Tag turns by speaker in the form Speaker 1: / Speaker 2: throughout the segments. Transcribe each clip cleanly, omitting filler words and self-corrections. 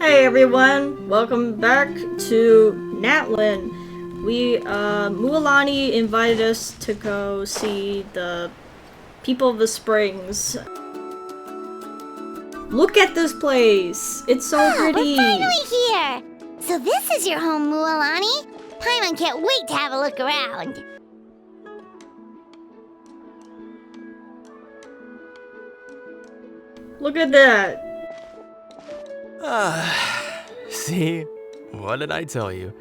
Speaker 1: Hey everyone, welcome back to Natlin. Mualani invited us to go see the people of the springs. Look at this place! It's so pretty!
Speaker 2: We're finally here! So this is your home, Mualani? Paimon can't wait to have a look around.
Speaker 1: Look at that!
Speaker 3: See? What did I tell you?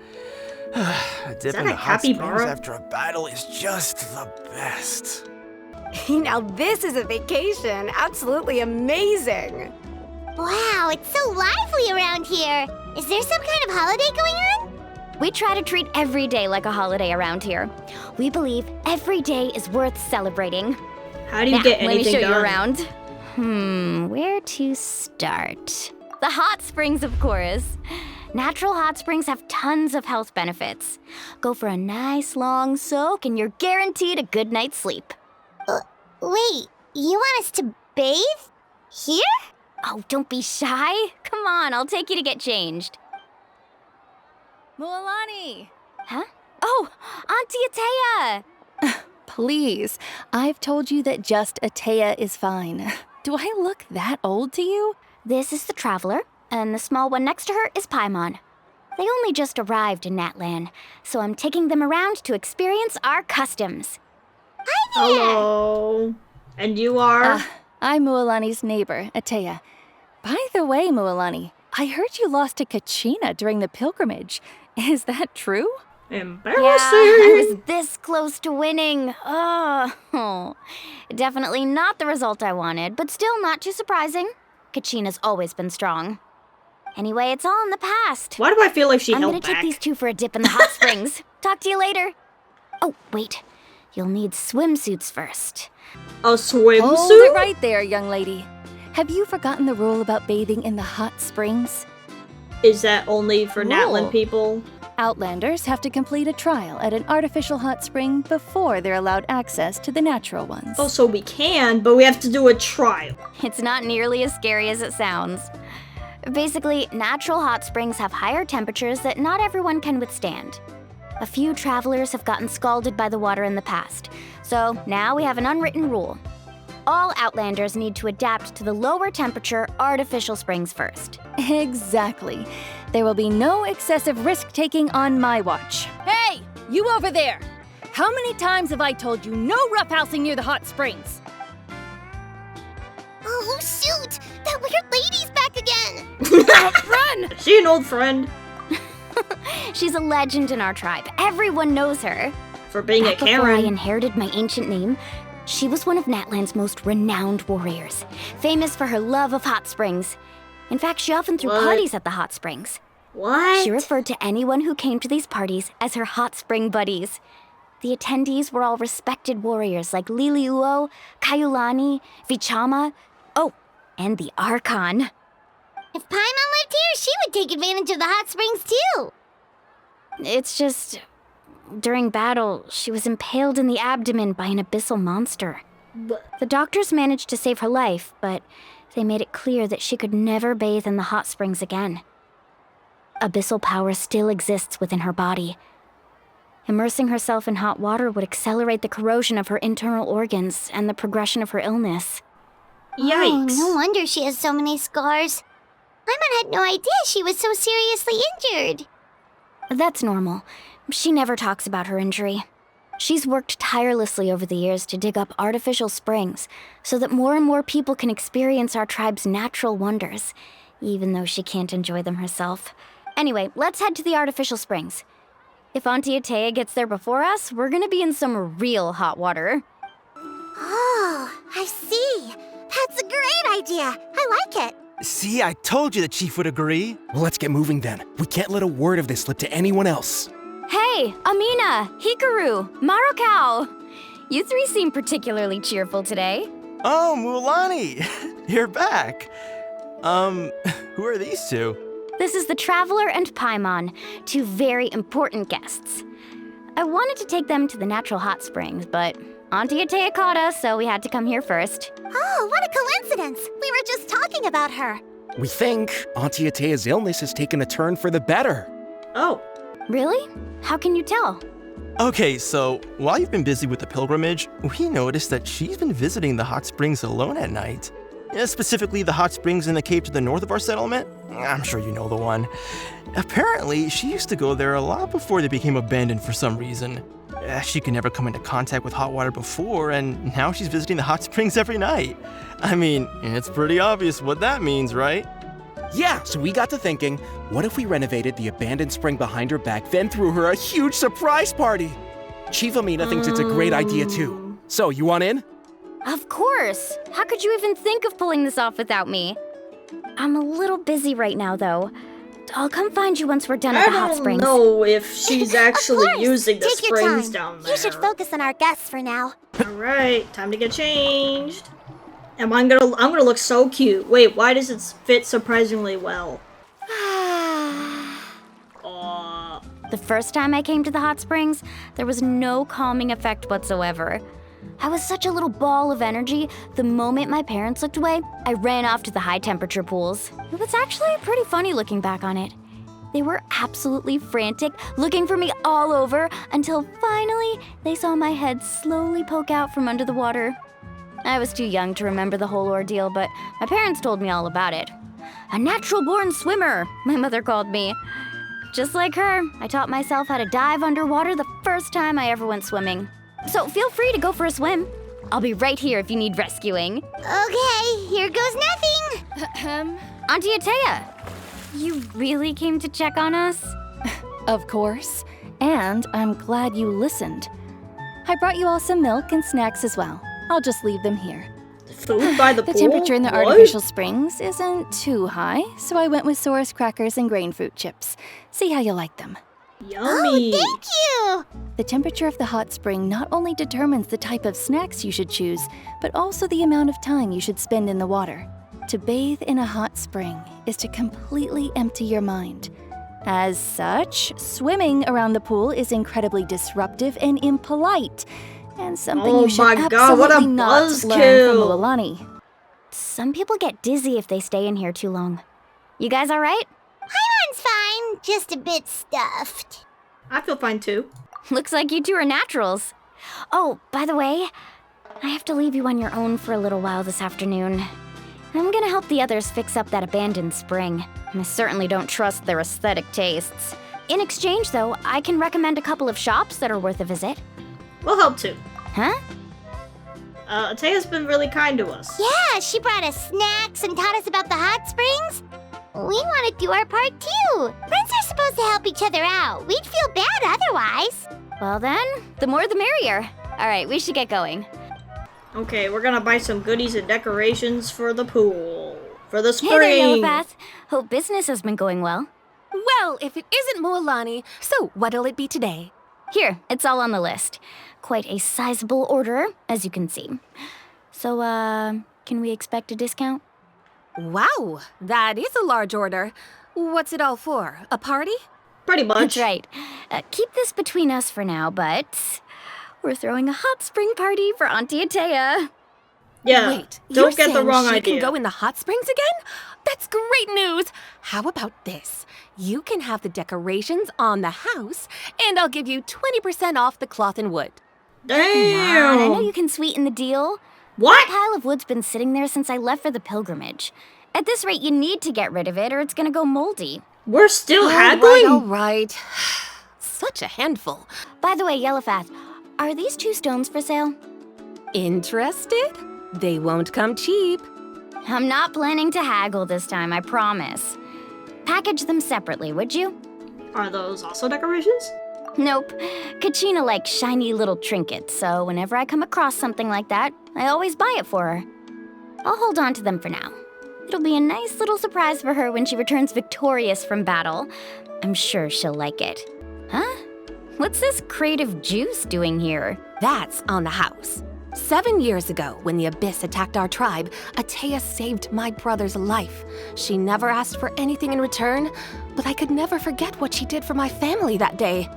Speaker 3: A dip in the hot springs after a battle is just the best.
Speaker 4: Now this is a vacation. Absolutely amazing.
Speaker 2: Wow, it's so lively around here. Is there some kind of holiday going on?
Speaker 4: We try to treat every day like a holiday around here. We believe every day is worth celebrating.
Speaker 1: How do you get anything
Speaker 4: let me show
Speaker 1: done?
Speaker 4: you around. Where to start? The hot springs, of course. Natural hot springs have tons of health benefits. Go for a nice long soak and you're guaranteed a good night's sleep.
Speaker 2: Wait, you want us to bathe? Here?
Speaker 4: Oh, don't be shy. Come on, I'll take you to get changed.
Speaker 5: Mualani!
Speaker 4: Huh? Oh, Auntie Atea!
Speaker 5: Please, I've told you that just Atea is fine. Do I look that old to you?
Speaker 4: This is the Traveler, and the small one next to her is Paimon. They only just arrived in Natlan, so I'm taking them around to experience our customs.
Speaker 2: Hi there!
Speaker 1: Hello. And you are?
Speaker 5: I'm Mualani's neighbor, Atea. By the way, Mualani, I heard you lost to Kachina during the pilgrimage. Is that true?
Speaker 1: Embarrassing!
Speaker 4: Yeah, I was this close to winning. Oh, definitely not the result I wanted, but still not too surprising. Kachina's always been strong. Anyway, it's all in the past.
Speaker 1: Why do I feel like she
Speaker 4: I'm
Speaker 1: held
Speaker 4: gonna
Speaker 1: back?
Speaker 4: take these two for a dip in the hot springs. Talk to you later. Oh, wait. You'll need swimsuits first.
Speaker 1: A swimsuit?
Speaker 5: Hold it right there, young lady. Have you forgotten the rule about bathing in the hot springs?
Speaker 1: Is that only for Natlin people?
Speaker 5: Outlanders have to complete a trial at an artificial hot spring before they're allowed access to the natural ones.
Speaker 1: Oh, so we can, but we have to do a trial.
Speaker 4: It's not nearly as scary as it sounds. Basically, natural hot springs have higher temperatures that not everyone can withstand. A few travelers have gotten scalded by the water in the past, so now we have an unwritten rule. All Outlanders need to adapt to the lower temperature artificial springs first.
Speaker 5: Exactly. There will be no excessive risk-taking on my watch. Hey, you over there! How many times have I told you no roughhousing near the hot springs?
Speaker 2: Oh, shoot! That weird lady's back again!
Speaker 5: Run!
Speaker 1: Is she an old friend?
Speaker 4: She's a legend in our tribe. Everyone knows her.
Speaker 1: For being a
Speaker 4: Back before I
Speaker 1: Karen.
Speaker 4: inherited my ancient name, she was one of Natlan's most renowned warriors, famous for her love of hot springs. In fact, she often threw
Speaker 1: What?
Speaker 4: parties at the hot springs.
Speaker 1: What?
Speaker 4: She referred to anyone who came to these parties as her hot spring buddies. The attendees were all respected warriors like Liliuo, Kaiulani, Vichama, oh, and the Archon.
Speaker 2: If Paimon lived here, she would take advantage of the hot springs too.
Speaker 4: It's just, during battle, she was impaled in the abdomen by an abyssal monster. The doctors managed to save her life, but they made it clear that she could never bathe in the hot springs again. Abyssal power still exists within her body. Immersing herself in hot water would accelerate the corrosion of her internal organs and the progression of her illness.
Speaker 1: Yikes.
Speaker 2: Oh, no wonder she has so many scars. Paimon had no idea she was so seriously injured.
Speaker 4: That's normal. She never talks about her injury. She's worked tirelessly over the years to dig up artificial springs so that more and more people can experience our tribe's natural wonders, even though she can't enjoy them herself. Anyway, let's head to the artificial springs. If Auntie Atea gets there before us, we're gonna be in some real hot water.
Speaker 2: Oh, I see. That's a great idea. I like it.
Speaker 3: See, I told you the chief would agree. Well, let's get moving then. We can't let a word of this slip to anyone else.
Speaker 4: Hey, Amina, Hikaru, Marukao! You three seem particularly cheerful today.
Speaker 3: Oh, Mualani! You're back. Who are these two?
Speaker 4: This is the Traveler and Paimon, two very important guests. I wanted to take them to the natural hot springs, but Auntie Atea caught us, so we had to come here first.
Speaker 2: Oh, what a coincidence. We were just talking about her.
Speaker 6: We think Auntie Atea's illness has taken a turn for the better.
Speaker 1: Oh.
Speaker 4: Really? How can you tell?
Speaker 3: Okay, so while you've been busy with the pilgrimage, we noticed that she's been visiting the hot springs alone at night. Specifically, the hot springs in the cave to the north of our settlement. I'm sure you know the one. Apparently, she used to go there a lot before they became abandoned for some reason. She could never come into contact with hot water before, and now she's visiting the hot springs every night. I mean, it's pretty obvious what that means, right?
Speaker 6: Yeah, so we got to thinking, what if we renovated the abandoned spring behind her back, then threw her a huge surprise party? Chief Amina thinks it's a great idea too. So, you want in?
Speaker 4: Of course! How could you even think of pulling this off without me? I'm a little busy right now, though. I'll come find you once we're done at the hot springs.
Speaker 1: I don't know if she's actually using the
Speaker 2: Take your
Speaker 1: springs
Speaker 2: time.
Speaker 1: down there.
Speaker 2: You should focus on our guests for now.
Speaker 1: Alright, time to get changed. And I'm gonna look so cute. Wait, why does it fit surprisingly well?
Speaker 4: The first time I came to the hot springs, there was no calming effect whatsoever. I was such a little ball of energy, the moment my parents looked away, I ran off to the high-temperature pools. It was actually pretty funny looking back on it. They were absolutely frantic, looking for me all over, until finally they saw my head slowly poke out from under the water. I was too young to remember the whole ordeal, but my parents told me all about it. A natural-born swimmer, my mother called me. Just like her, I taught myself how to dive underwater the first time I ever went swimming. So feel free to go for a swim. I'll be right here if you need rescuing.
Speaker 2: Okay, here goes nothing.
Speaker 4: Auntie Atea, you really came to check on us?
Speaker 5: Of course. And I'm glad you listened. I brought you all some milk and snacks as well. I'll just leave them here.
Speaker 1: Food by the
Speaker 5: The
Speaker 1: pool?
Speaker 5: temperature in the
Speaker 1: What?
Speaker 5: artificial springs isn't too high, so I went with Saurus crackers and grain fruit chips. See how you like them.
Speaker 1: Yummy.
Speaker 2: Thank you.
Speaker 5: The temperature of the hot spring not only determines the type of snacks you should choose, but also the amount of time you should spend in the water. To bathe in a hot spring is to completely empty your mind. As such, swimming around the pool is incredibly disruptive and impolite, and something
Speaker 1: Oh
Speaker 5: you should
Speaker 1: my God, what a
Speaker 5: absolutely not learn
Speaker 1: buzzkill.
Speaker 5: from Mualani.
Speaker 4: Some people get dizzy if they stay in here too long. You guys all right?
Speaker 2: Paimon's fine, just a bit stuffed.
Speaker 1: I feel fine too.
Speaker 4: Looks like you two are naturals. Oh, by the way, I have to leave you on your own for a little while this afternoon. I'm gonna help the others fix up that abandoned spring. I certainly don't trust their aesthetic tastes. In exchange, though, I can recommend a couple of shops that are worth a visit.
Speaker 1: We'll help too.
Speaker 4: Huh?
Speaker 1: Atea's been really kind to us.
Speaker 2: Yeah, she brought us snacks and taught us about the hot springs. We want to do our part too. Friends are supposed to help each other out. We'd feel bad otherwise.
Speaker 4: Well then, the more the merrier. All right, we should get going.
Speaker 1: Okay, we're gonna buy some goodies and decorations for the pool. For the spring.
Speaker 4: Hey there, Yellowpath. Hope business has been going well.
Speaker 7: Well, if it isn't Mualani, so what'll it be today?
Speaker 4: Here, it's all on the list. Quite a sizable order, as you can see. So, can we expect a discount?
Speaker 7: Wow, that is a large order. What's it all for? A party?
Speaker 1: Pretty much.
Speaker 4: That's right. Keep this between us for now, but we're throwing a hot spring party for Auntie Atea.
Speaker 1: Yeah.
Speaker 7: Wait,
Speaker 1: don't
Speaker 7: you're
Speaker 1: get the
Speaker 7: saying
Speaker 1: wrong
Speaker 7: she
Speaker 1: idea.
Speaker 7: can go in the hot springs again? That's great news! How about this? You can have the decorations on the house, and I'll give you 20% off the cloth and wood.
Speaker 1: Damn.
Speaker 4: I know you can sweeten the deal.
Speaker 1: What?
Speaker 4: That pile of wood's been sitting there since I left for the pilgrimage. At this rate, you need to get rid of it or it's gonna go moldy.
Speaker 1: We're still
Speaker 7: All
Speaker 1: haggling?
Speaker 7: right. Such a handful.
Speaker 4: By the way, Yellowpath, are these 2 stones for sale?
Speaker 7: Interested? They won't come cheap.
Speaker 4: I'm not planning to haggle this time, I promise. Package them separately, would you?
Speaker 1: Are those also decorations?
Speaker 4: Nope. Kachina likes shiny little trinkets, so whenever I come across something like that, I always buy it for her. I'll hold on to them for now. It'll be a nice little surprise for her when she returns victorious from battle. I'm sure she'll like it. Huh? What's this crate of juice doing here?
Speaker 7: That's on the house. 7 years ago, when the Abyss attacked our tribe, Atea saved my brother's life. She never asked for anything in return, but I could never forget what she did for my family that day.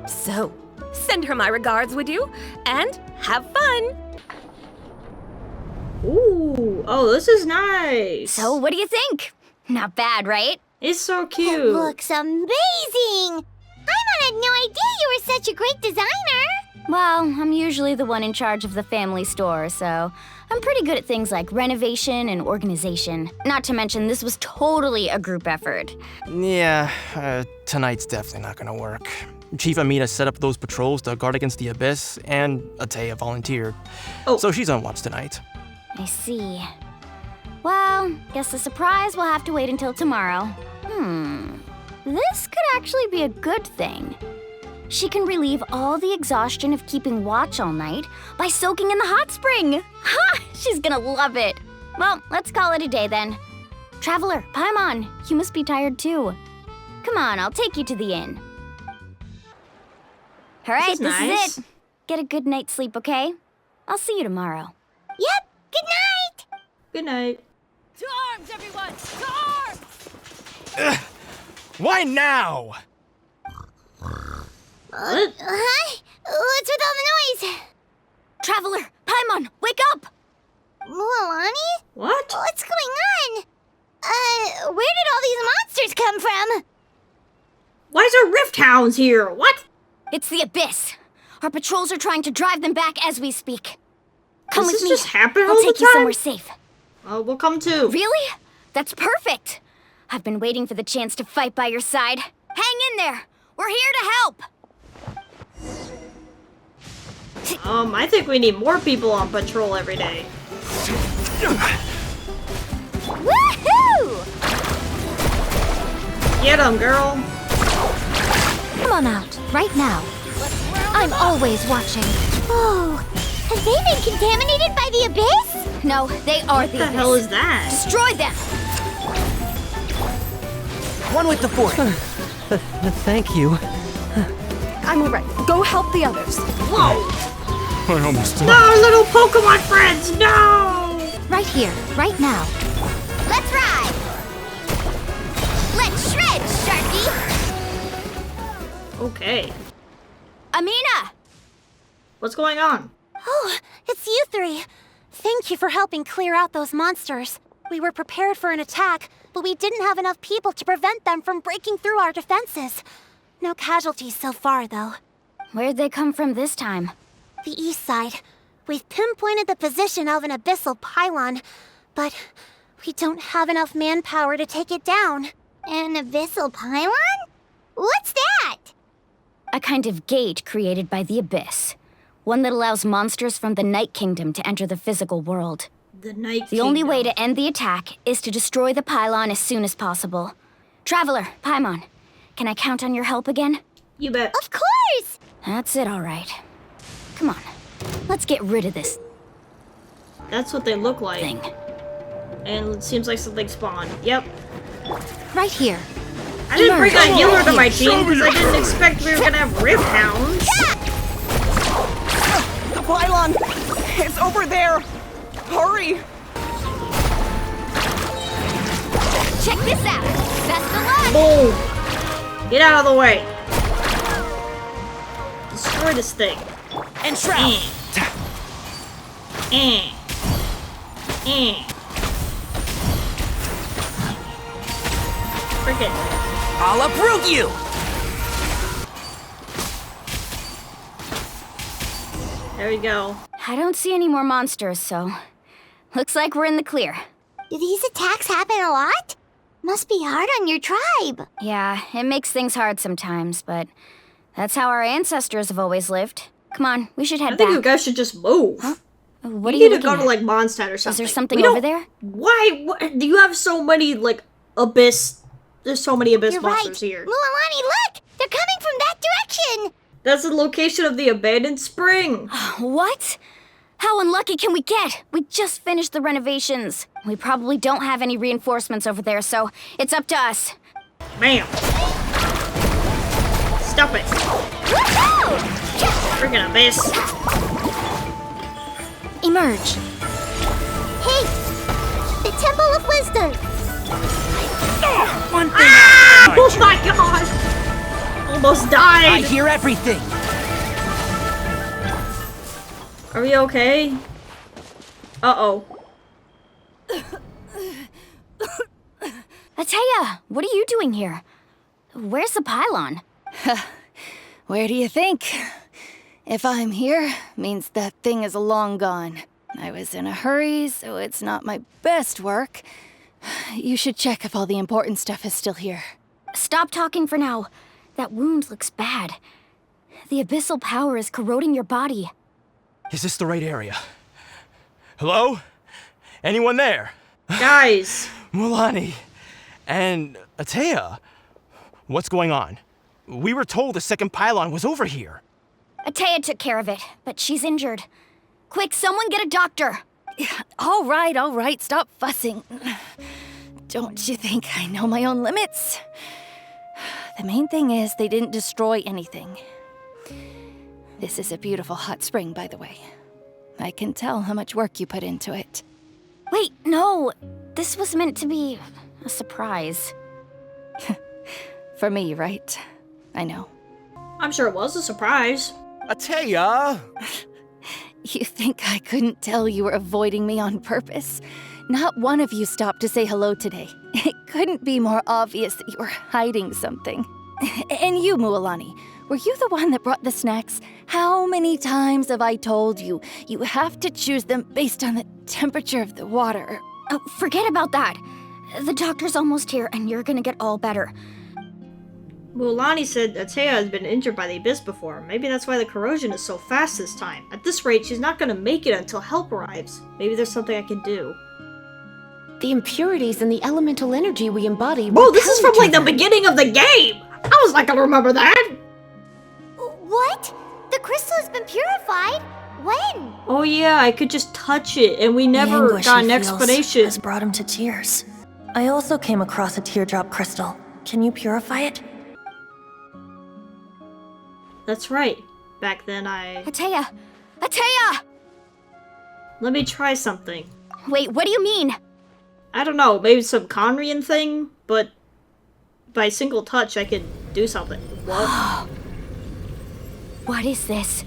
Speaker 7: So, send her my regards, would you? And have fun!
Speaker 1: Ooh. Oh, this is nice.
Speaker 4: So what do you think? Not bad, right?
Speaker 1: It's so
Speaker 2: It
Speaker 1: cute.
Speaker 2: looks amazing! Paimon had no idea you were such a great designer!
Speaker 4: Well, I'm usually the one in charge of the family store, so I'm pretty good at things like renovation and organization. Not to mention, this was totally a group effort.
Speaker 3: Yeah, tonight's definitely not gonna work. Chief Amina set up those patrols to guard against the Abyss, and Atea volunteered.
Speaker 1: Oh.
Speaker 3: So she's on watch tonight.
Speaker 4: I see. Well, guess the surprise will have to wait until tomorrow. This could actually be a good thing. She can relieve all the exhaustion of keeping watch all night by soaking in the hot spring. Ha! She's gonna love it. Well, let's call it a day then. Traveler, Paimon, you must be tired too. Come on, I'll take you to the inn. All right, this
Speaker 1: nice.
Speaker 4: is it. Get a good night's sleep, okay? I'll see you tomorrow.
Speaker 2: Yep, good night!
Speaker 1: Good night.
Speaker 7: To arms, everyone! To arms!
Speaker 3: Why now?
Speaker 1: What?
Speaker 2: Huh? What's with all the noise?
Speaker 4: Traveler, Paimon, wake up!
Speaker 2: Mualani?
Speaker 1: What?
Speaker 2: What's going on? Where did all these monsters come from?
Speaker 1: Why is there rift hounds here? What?
Speaker 4: It's the Abyss. Our patrols are trying to drive them back as we speak. Come
Speaker 1: Does
Speaker 4: with
Speaker 1: this
Speaker 4: me.
Speaker 1: just happen
Speaker 4: I'll
Speaker 1: all the
Speaker 4: take you
Speaker 1: time?
Speaker 4: somewhere safe.
Speaker 1: We'll come too.
Speaker 4: Really? That's perfect. I've been waiting for the chance to fight by your side. Hang in there. We're here to help.
Speaker 1: I think we need more people on patrol every day.
Speaker 2: Woohoo!
Speaker 1: Get 'em, girl.
Speaker 5: Come on out, right now. I'm always watching.
Speaker 2: Oh, have they been contaminated by the Abyss?
Speaker 4: No, they are
Speaker 1: What the hell is that?
Speaker 4: Destroy them.
Speaker 6: One with the fort.
Speaker 8: Thank you.
Speaker 5: I'm all right. Go help the others.
Speaker 1: Whoa!
Speaker 3: I almost
Speaker 1: No, little Pokemon friends, no!
Speaker 5: Right here, right now.
Speaker 2: Let's ride! Let's shred, Sharky!
Speaker 1: Okay.
Speaker 4: Amina!
Speaker 1: What's going on?
Speaker 9: Oh, it's you three. Thank you for helping clear out those monsters. We were prepared for an attack, but we didn't have enough people to prevent them from breaking through our defenses. No casualties so far, though.
Speaker 4: Where'd they come from this time?
Speaker 9: The east side. We've pinpointed the position of an abyssal pylon, but we don't have enough manpower to take it down.
Speaker 2: An abyssal pylon? What's that?
Speaker 4: A kind of gate created by the Abyss. One that allows monsters from the Night Kingdom to enter the physical world.
Speaker 1: The Night
Speaker 4: The only
Speaker 1: Kingdom.
Speaker 4: way to end the attack is to destroy the pylon as soon as possible. Traveler, Paimon, can I count on your help again?
Speaker 1: You bet.
Speaker 2: Of course!
Speaker 4: That's it, all right. Come on, let's get rid of this
Speaker 1: That's what they look like.
Speaker 4: thing.
Speaker 1: And it seems like something spawned. Yep.
Speaker 5: Right here.
Speaker 1: I didn't bring a
Speaker 5: Emerge.
Speaker 1: healer to my team because I didn't expect we were gonna have rift hounds.
Speaker 8: The pylon! It's over there! Hurry!
Speaker 2: Check this out! Best of luck!
Speaker 1: Boom! Get out of the way. Destroy this thing.
Speaker 8: And shroud!
Speaker 1: Eh. Frickin'.
Speaker 8: I'll uproot you!
Speaker 1: There we go.
Speaker 4: I don't see any more monsters, so looks like we're in the clear.
Speaker 2: Do these attacks happen a lot? Must be hard on your tribe.
Speaker 4: Yeah, it makes things hard sometimes, but that's how our ancestors have always lived. Come on, we should head
Speaker 1: I think you
Speaker 4: back.
Speaker 1: guys should just move.
Speaker 4: What are
Speaker 1: We
Speaker 4: you
Speaker 1: need to
Speaker 4: looking
Speaker 1: go
Speaker 4: at?
Speaker 1: to like Mondstadt or something.
Speaker 4: Is there something
Speaker 1: We don't-
Speaker 4: over there?
Speaker 1: Why? What? Do you have so many like abyss? There's so many abyss
Speaker 2: You're
Speaker 1: monsters
Speaker 2: right.
Speaker 1: here.
Speaker 2: Mualani, look! They're coming from that direction!
Speaker 1: That's the location of the abandoned spring.
Speaker 4: What? How unlucky can we get? We just finished the renovations. We probably don't have any reinforcements over there, so it's up to us.
Speaker 1: Bam! Stop it!
Speaker 2: Woohoo!
Speaker 1: Freaking abyss!
Speaker 5: Emerge.
Speaker 2: Hey! The Temple of Wisdom!
Speaker 8: One thing
Speaker 1: Ah! Oh my god! Almost
Speaker 8: I
Speaker 1: died!
Speaker 8: hear everything!
Speaker 1: Are we okay? Uh-oh.
Speaker 4: Ateya, what are you doing here? Where's the pylon?
Speaker 5: Where do you think? If I'm here, means that thing is long gone. I was in a hurry, so it's not my best work. You should check if all the important stuff is still here.
Speaker 4: Stop talking for now. That wound looks bad. The abyssal power is corroding your body.
Speaker 3: Is this the right area? Hello? Anyone there?
Speaker 1: Guys.
Speaker 3: Mulani and Ateya, what's going on? We were told the second pylon was over here.
Speaker 4: Ateya took care of it, but she's injured. Quick, someone get a doctor!
Speaker 5: All right, stop fussing. Don't you think I know my own limits? The main thing is they didn't destroy anything. This is a beautiful hot spring, by the way. I can tell how much work you put into it.
Speaker 4: Wait, no. This was meant to be a surprise.
Speaker 5: For me, right? I know.
Speaker 1: I'm sure it was a surprise.
Speaker 6: Ateya!
Speaker 5: You think I couldn't tell you were avoiding me on purpose? Not one of you stopped to say hello today. It couldn't be more obvious that you were hiding something. And you, Mualani, were you the one that brought the snacks? How many times have I told you, you have to choose them based on the temperature of the water?
Speaker 4: Oh, forget about that. The doctor's almost here, and you're gonna get all better.
Speaker 1: Mualani said Ateya has been injured by the abyss before. Maybe that's why the corrosion is so fast this time. At this rate, she's not gonna make it until help arrives. Maybe there's something I can do.
Speaker 7: The impurities and the elemental energy we embody.
Speaker 1: Whoa, this is
Speaker 7: repel
Speaker 1: from like
Speaker 7: each
Speaker 1: the beginning of the game! I was not gonna remember that!
Speaker 2: What? The crystal has been purified? When?
Speaker 1: Oh yeah, I could just touch it, and we never
Speaker 10: anguish
Speaker 1: got
Speaker 10: he
Speaker 1: an
Speaker 10: feels
Speaker 1: explanation.
Speaker 10: has brought him to tears. I also came across a teardrop crystal. Can you purify it?
Speaker 1: That's right. Back then
Speaker 4: Ateya! Ateya!
Speaker 1: Let me try something.
Speaker 4: Wait, what do you mean?
Speaker 1: I don't know, maybe some Conrian thing, but by single touch I could do something. What?
Speaker 4: What is this?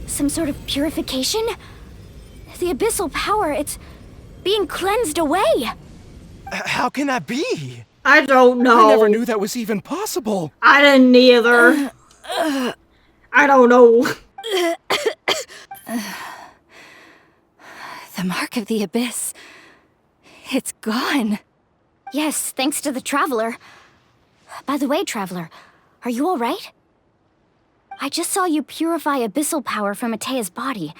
Speaker 4: Some sort of purification? The abyssal power, it's being cleansed away!
Speaker 3: How can that be?
Speaker 1: I don't know.
Speaker 6: I never knew that was even possible.
Speaker 1: I didn't either. I don't know.
Speaker 5: The mark of the abyss. It's gone.
Speaker 4: Yes, thanks to the Traveler. By the way, Traveler, are you alright? I just saw you purify abyssal power from Ateya's body.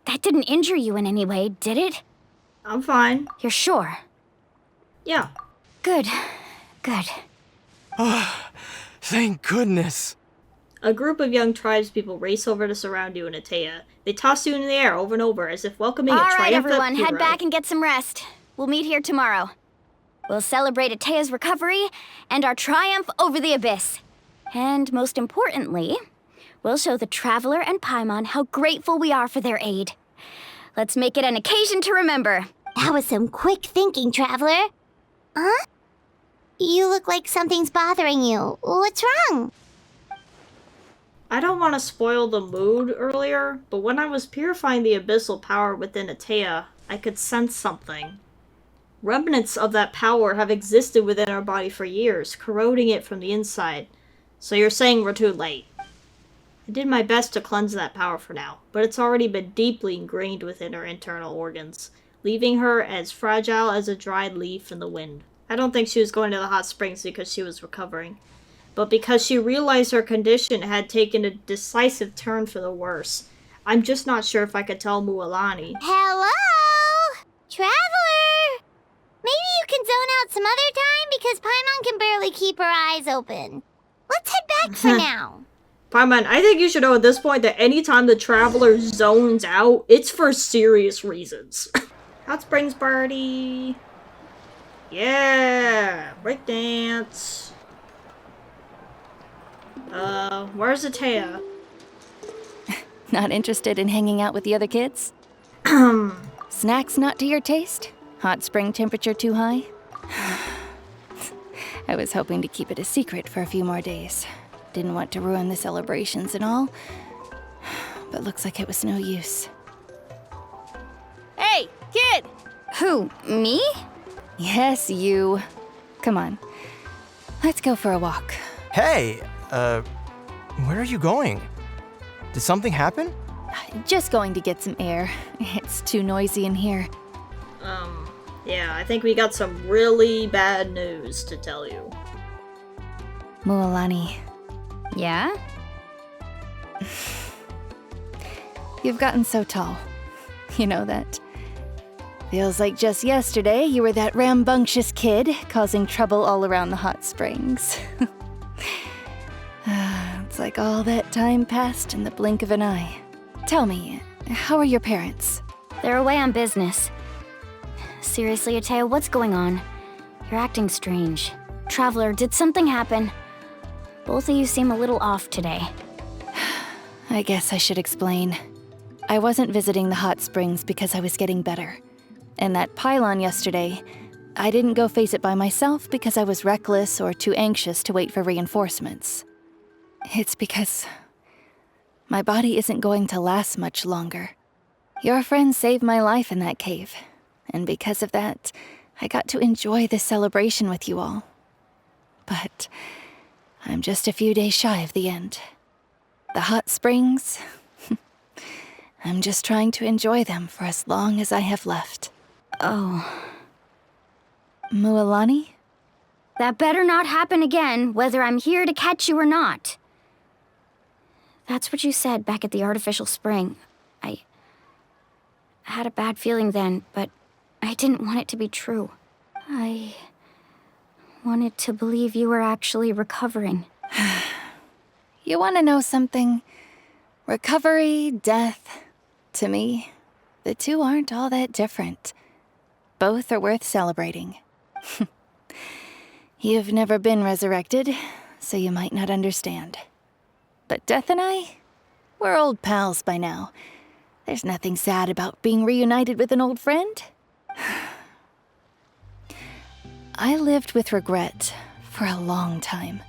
Speaker 4: That didn't injure you in any way, did it?
Speaker 1: I'm fine.
Speaker 4: You're sure?
Speaker 1: Yeah.
Speaker 4: Good. Good.
Speaker 3: Thank goodness.
Speaker 1: A group of young tribespeople race over to surround you and Ateya. They toss you in the air over and over as if welcoming a
Speaker 4: All right,
Speaker 1: triumphant
Speaker 4: everyone,
Speaker 1: hero.
Speaker 4: head back and get some rest. We'll meet here tomorrow. We'll celebrate Ateya's recovery and our triumph over the abyss. And most importantly, we'll show the Traveler and Paimon how grateful we are for their aid. Let's make it an occasion to remember.
Speaker 2: That was some quick thinking, Traveler. Huh? You look like something's bothering you. What's wrong?
Speaker 1: I don't want to spoil the mood earlier, but when I was purifying the abyssal power within Ateya, I could sense something. Remnants of that power have existed within our body for years, corroding it from the inside. So you're saying we're too late. I did my best to cleanse that power for now, but it's already been deeply ingrained within her internal organs, leaving her as fragile as a dried leaf in the wind. I don't think she was going to the hot springs because she was recovering, but because she realized her condition had taken a decisive turn for the worse. I'm just not sure if I could tell Mualani.
Speaker 2: Hello? Traveler? Maybe you can zone out some other time because Paimon can barely keep her eyes open. Let's head back for now.
Speaker 1: Paimon, I think you should know at this point that anytime the Traveler zones out, it's for serious reasons. Hot Springs party. Yeah, breakdance. Where's Ateya?
Speaker 5: Not interested in hanging out with the other kids? Snacks not to your taste? Hot spring temperature too high? I was hoping to keep it a secret for a few more days. Didn't want to ruin the celebrations and all, but looks like it was no use.
Speaker 7: Hey, kid!
Speaker 4: Who, me?
Speaker 5: Yes, you. Come on. Let's go for a walk.
Speaker 3: Hey, where are you going? Did something happen?
Speaker 5: Just going to get some air. It's too noisy in here.
Speaker 1: Yeah, I think we got some really bad news to tell you.
Speaker 5: Mualani,
Speaker 4: Yeah?
Speaker 5: you've gotten so tall. You know that. Feels like just yesterday you were that rambunctious kid causing trouble all around the hot springs. It's like all that time passed in the blink of an eye. Tell me, how are your parents?
Speaker 4: They're away on business. Seriously, Atea, what's going on? You're acting strange. Traveler, did something happen? Both of you seem a little off today.
Speaker 5: I guess I should explain. I wasn't visiting the hot springs because I was getting better. And that pylon yesterday, I didn't go face it by myself because I was reckless or too anxious to wait for reinforcements. It's because my body isn't going to last much longer. Your friend saved my life in that cave, and because of that, I got to enjoy this celebration with you all. But I'm just a few days shy of the end. The hot springs, I'm just trying to enjoy them for as long as I have left.
Speaker 4: Oh.
Speaker 5: Mualani?
Speaker 4: That better not happen again, whether I'm here to catch you or not. That's what you said back at the artificial spring. I had a bad feeling then, but I didn't want it to be true. I wanted to believe you were actually recovering.
Speaker 5: You want to know something? Recovery, death, to me, the two aren't all that different. Both are worth celebrating. You've never been resurrected, so you might not understand. But Death and I, we're old pals by now. There's nothing sad about being reunited with an old friend. I lived with regret for a long time.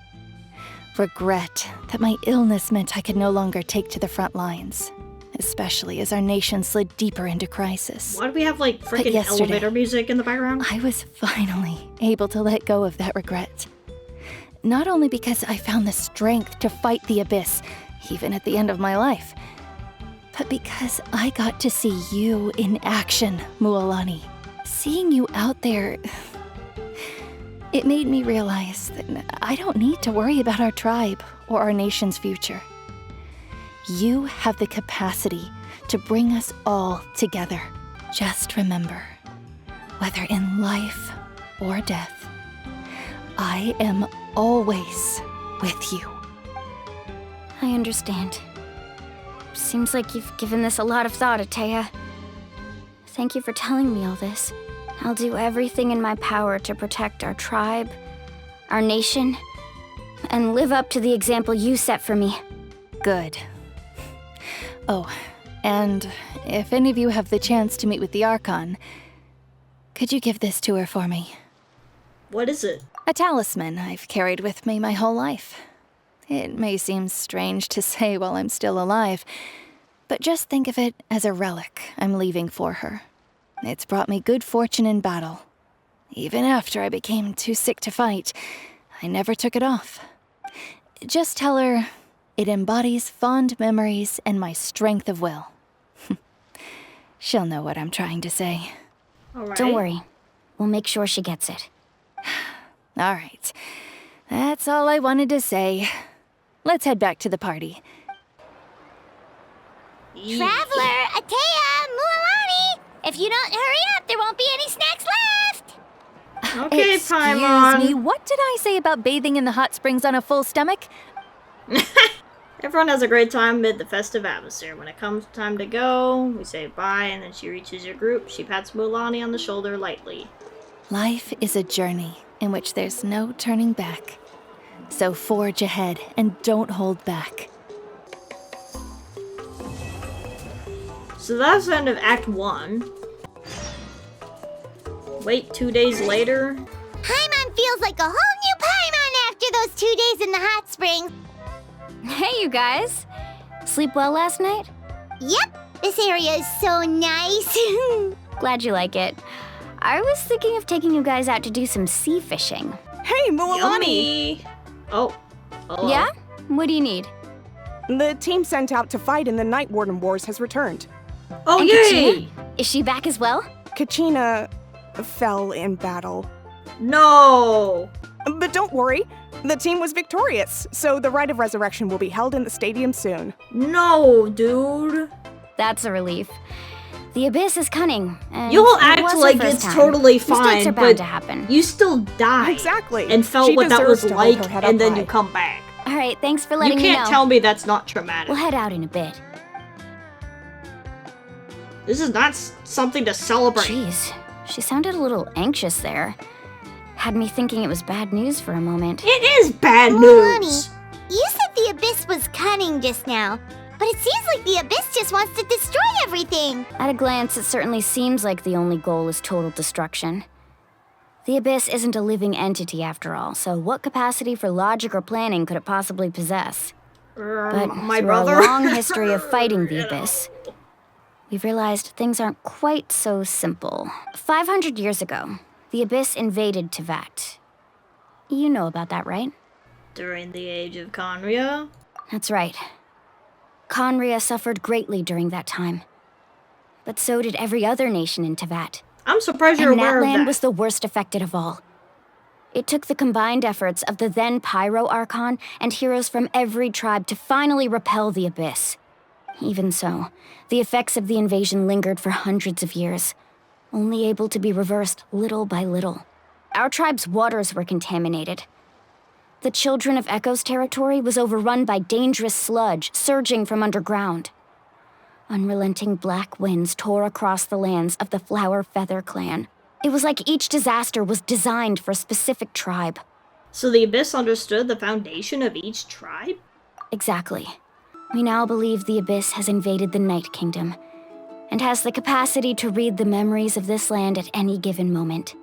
Speaker 5: Regret that my illness meant I could no longer take to the front lines, especially as our nation slid deeper into crisis.
Speaker 1: Why do we have, like, freaking elevator music in the background?
Speaker 5: I was finally able to let go of that regret. Not only because I found the strength to fight the abyss, even at the end of my life, but because I got to see you in action, Mualani. Seeing you out there, it made me realize that I don't need to worry about our tribe or our nation's future. You have the capacity to bring us all together. Just remember, whether in life or death, I am always with you.
Speaker 4: I understand. Seems like you've given this a lot of thought, Atea. Thank you for telling me all this. I'll do everything in my power to protect our tribe, our nation, and live up to the example you set for me.
Speaker 5: Good. Oh, and if any of you have the chance to meet with the Archon, could you give this to her for me?
Speaker 1: What is it?
Speaker 5: A talisman I've carried with me my whole life. It may seem strange to say while I'm still alive, but just think of it as a relic I'm leaving for her. It's brought me good fortune in battle. Even after I became too sick to fight, I never took it off. Just tell her it embodies fond memories and my strength of will. She'll know what I'm trying to say.
Speaker 1: All right.
Speaker 4: Don't worry. We'll make sure she gets it.
Speaker 5: All right. That's all I wanted to say. Let's head back to the party.
Speaker 2: Traveler, Atea, Mualani! If you don't hurry up, there won't be any snacks left!
Speaker 1: Okay,
Speaker 5: Excuse
Speaker 1: Paimon.
Speaker 5: me, what did I say about bathing in the hot springs on a full stomach?
Speaker 1: Everyone has a great time amid the festive atmosphere. When it comes time to go, we say bye, and then she reaches your group. She pats Mualani on the shoulder lightly.
Speaker 5: Life is a journey in which there's no turning back. So forge ahead and don't hold back.
Speaker 1: So that's the end of Act 1. Wait 2 days later.
Speaker 2: Paimon feels like a whole new Paimon after those 2 days in the hot springs.
Speaker 4: Hey, you guys. Sleep well last night?
Speaker 2: Yep, this area is so nice.
Speaker 4: Glad you like it. I was thinking of taking you guys out to do some sea fishing.
Speaker 8: Hey, Mualani!
Speaker 1: Yummy. Oh. Hello.
Speaker 4: Yeah? What do you need?
Speaker 8: The team sent out to fight in the Night Warden Wars has returned.
Speaker 1: Oh,
Speaker 4: And
Speaker 1: yay!
Speaker 4: Kachina? Is she back as well?
Speaker 8: Kachina fell in battle.
Speaker 1: No.
Speaker 8: But don't worry, the team was victorious, so the Rite of Resurrection will be held in the stadium soon.
Speaker 1: No, dude.
Speaker 4: That's a relief. The Abyss is cunning, and
Speaker 1: You'll
Speaker 4: it
Speaker 1: act
Speaker 4: was her
Speaker 1: like
Speaker 4: first
Speaker 1: it's
Speaker 4: time.
Speaker 1: totally
Speaker 4: Mistakes
Speaker 1: fine,
Speaker 4: are bound
Speaker 1: but
Speaker 4: to happen.
Speaker 1: you still died.
Speaker 8: Exactly.
Speaker 1: And felt
Speaker 8: She
Speaker 1: what that was
Speaker 8: deserves to hold
Speaker 1: like,
Speaker 8: her head
Speaker 1: and
Speaker 8: up
Speaker 1: then
Speaker 8: high.
Speaker 1: you come back.
Speaker 4: All right, thanks for
Speaker 1: You
Speaker 4: letting me know.
Speaker 1: can't tell me that's not traumatic.
Speaker 4: We'll head out in a bit.
Speaker 1: This is not something to celebrate.
Speaker 4: Jeez, she sounded a little anxious there. Had me thinking it was bad news for a moment.
Speaker 1: It is bad
Speaker 2: Mualani,
Speaker 1: news.
Speaker 2: you said the Abyss was cunning just now, but it seems like the Abyss just wants to destroy everything.
Speaker 4: At a glance, it certainly seems like the only goal is total destruction. The Abyss isn't a living entity after all, so what capacity for logic or planning could it possibly possess? But
Speaker 1: My
Speaker 4: through
Speaker 1: brother.
Speaker 4: our long history of fighting the Abyss, we've realized things aren't quite so simple. 500 years ago, the Abyss invaded Tevat. You know about that, right?
Speaker 1: During the age of Conria.
Speaker 4: That's right. Conria suffered greatly during that time. But so did every other nation in Tevat.
Speaker 1: I'm surprised you're
Speaker 4: And
Speaker 1: aware
Speaker 4: that
Speaker 1: of
Speaker 4: land
Speaker 1: that.
Speaker 4: was the worst affected of all. It took the combined efforts of the then Pyro Archon and heroes from every tribe to finally repel the Abyss. Even so, the effects of the invasion lingered for hundreds of years, only able to be reversed little by little. Our tribe's waters were contaminated. The Children of Echo's territory was overrun by dangerous sludge surging from underground. Unrelenting black winds tore across the lands of the Flower Feather clan. It was like each disaster was designed for a specific tribe.
Speaker 1: So the Abyss understood the foundation of each tribe?
Speaker 4: Exactly. We now believe the Abyss has invaded the Night Kingdom, and has the capacity to read the memories of this land at any given moment.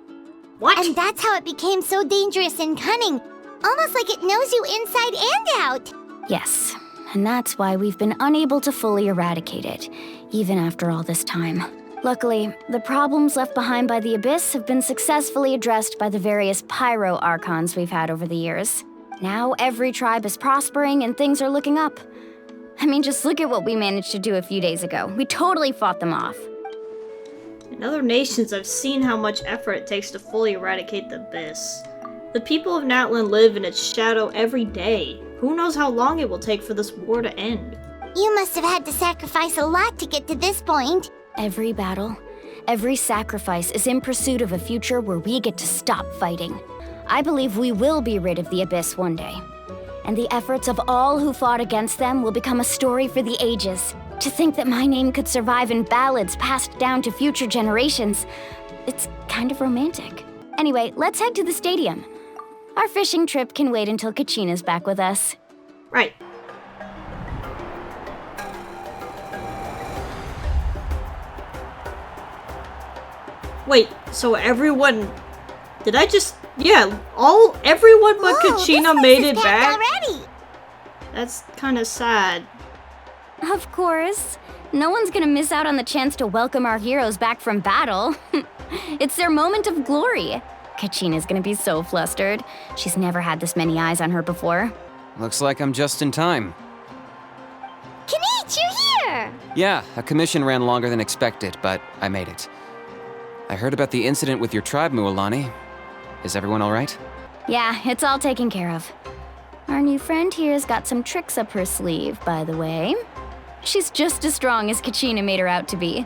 Speaker 1: What?
Speaker 2: And that's how it became so dangerous and cunning, almost like it knows you inside and out.
Speaker 4: Yes, and that's why we've been unable to fully eradicate it, even after all this time. Luckily, the problems left behind by the Abyss have been successfully addressed by the various Pyro Archons we've had over the years. Now every tribe is prospering and things are looking up. I mean, just look at what we managed to do a few days ago. We totally fought them off.
Speaker 1: In other nations, I've seen how much effort it takes to fully eradicate the Abyss. The people of Natlan live in its shadow every day. Who knows how long it will take for this war to end?
Speaker 2: You must have had to sacrifice a lot to get to this point.
Speaker 4: Every battle, every sacrifice is in pursuit of a future where we get to stop fighting. I believe we will be rid of the Abyss one day. And the efforts of all who fought against them will become a story for the ages. To think that my name could survive in ballads passed down to future generations, it's kind of romantic. Anyway, let's head to the stadium. Our fishing trip can wait until Kachina's back with us.
Speaker 1: Right. Wait, so everyone... Did I just... Yeah, everyone but
Speaker 2: Whoa, this
Speaker 1: Kachina
Speaker 2: place
Speaker 1: made
Speaker 2: is
Speaker 1: it
Speaker 2: packed
Speaker 1: back?
Speaker 2: already.
Speaker 1: That's kind of sad.
Speaker 4: Of course. No one's gonna miss out on the chance to welcome our heroes back from battle. It's their moment of glory. Kachina's gonna be so flustered. She's never had this many eyes on her before.
Speaker 11: Looks like I'm just in time.
Speaker 2: Kanich, you're here!
Speaker 11: Yeah, a commission ran longer than expected, but I made it. I heard about the incident with your tribe, Mualani. Is everyone all right?
Speaker 4: Yeah, it's all taken care of. Our new friend here's got some tricks up her sleeve, by the way. She's just as strong as Kachina made her out to be.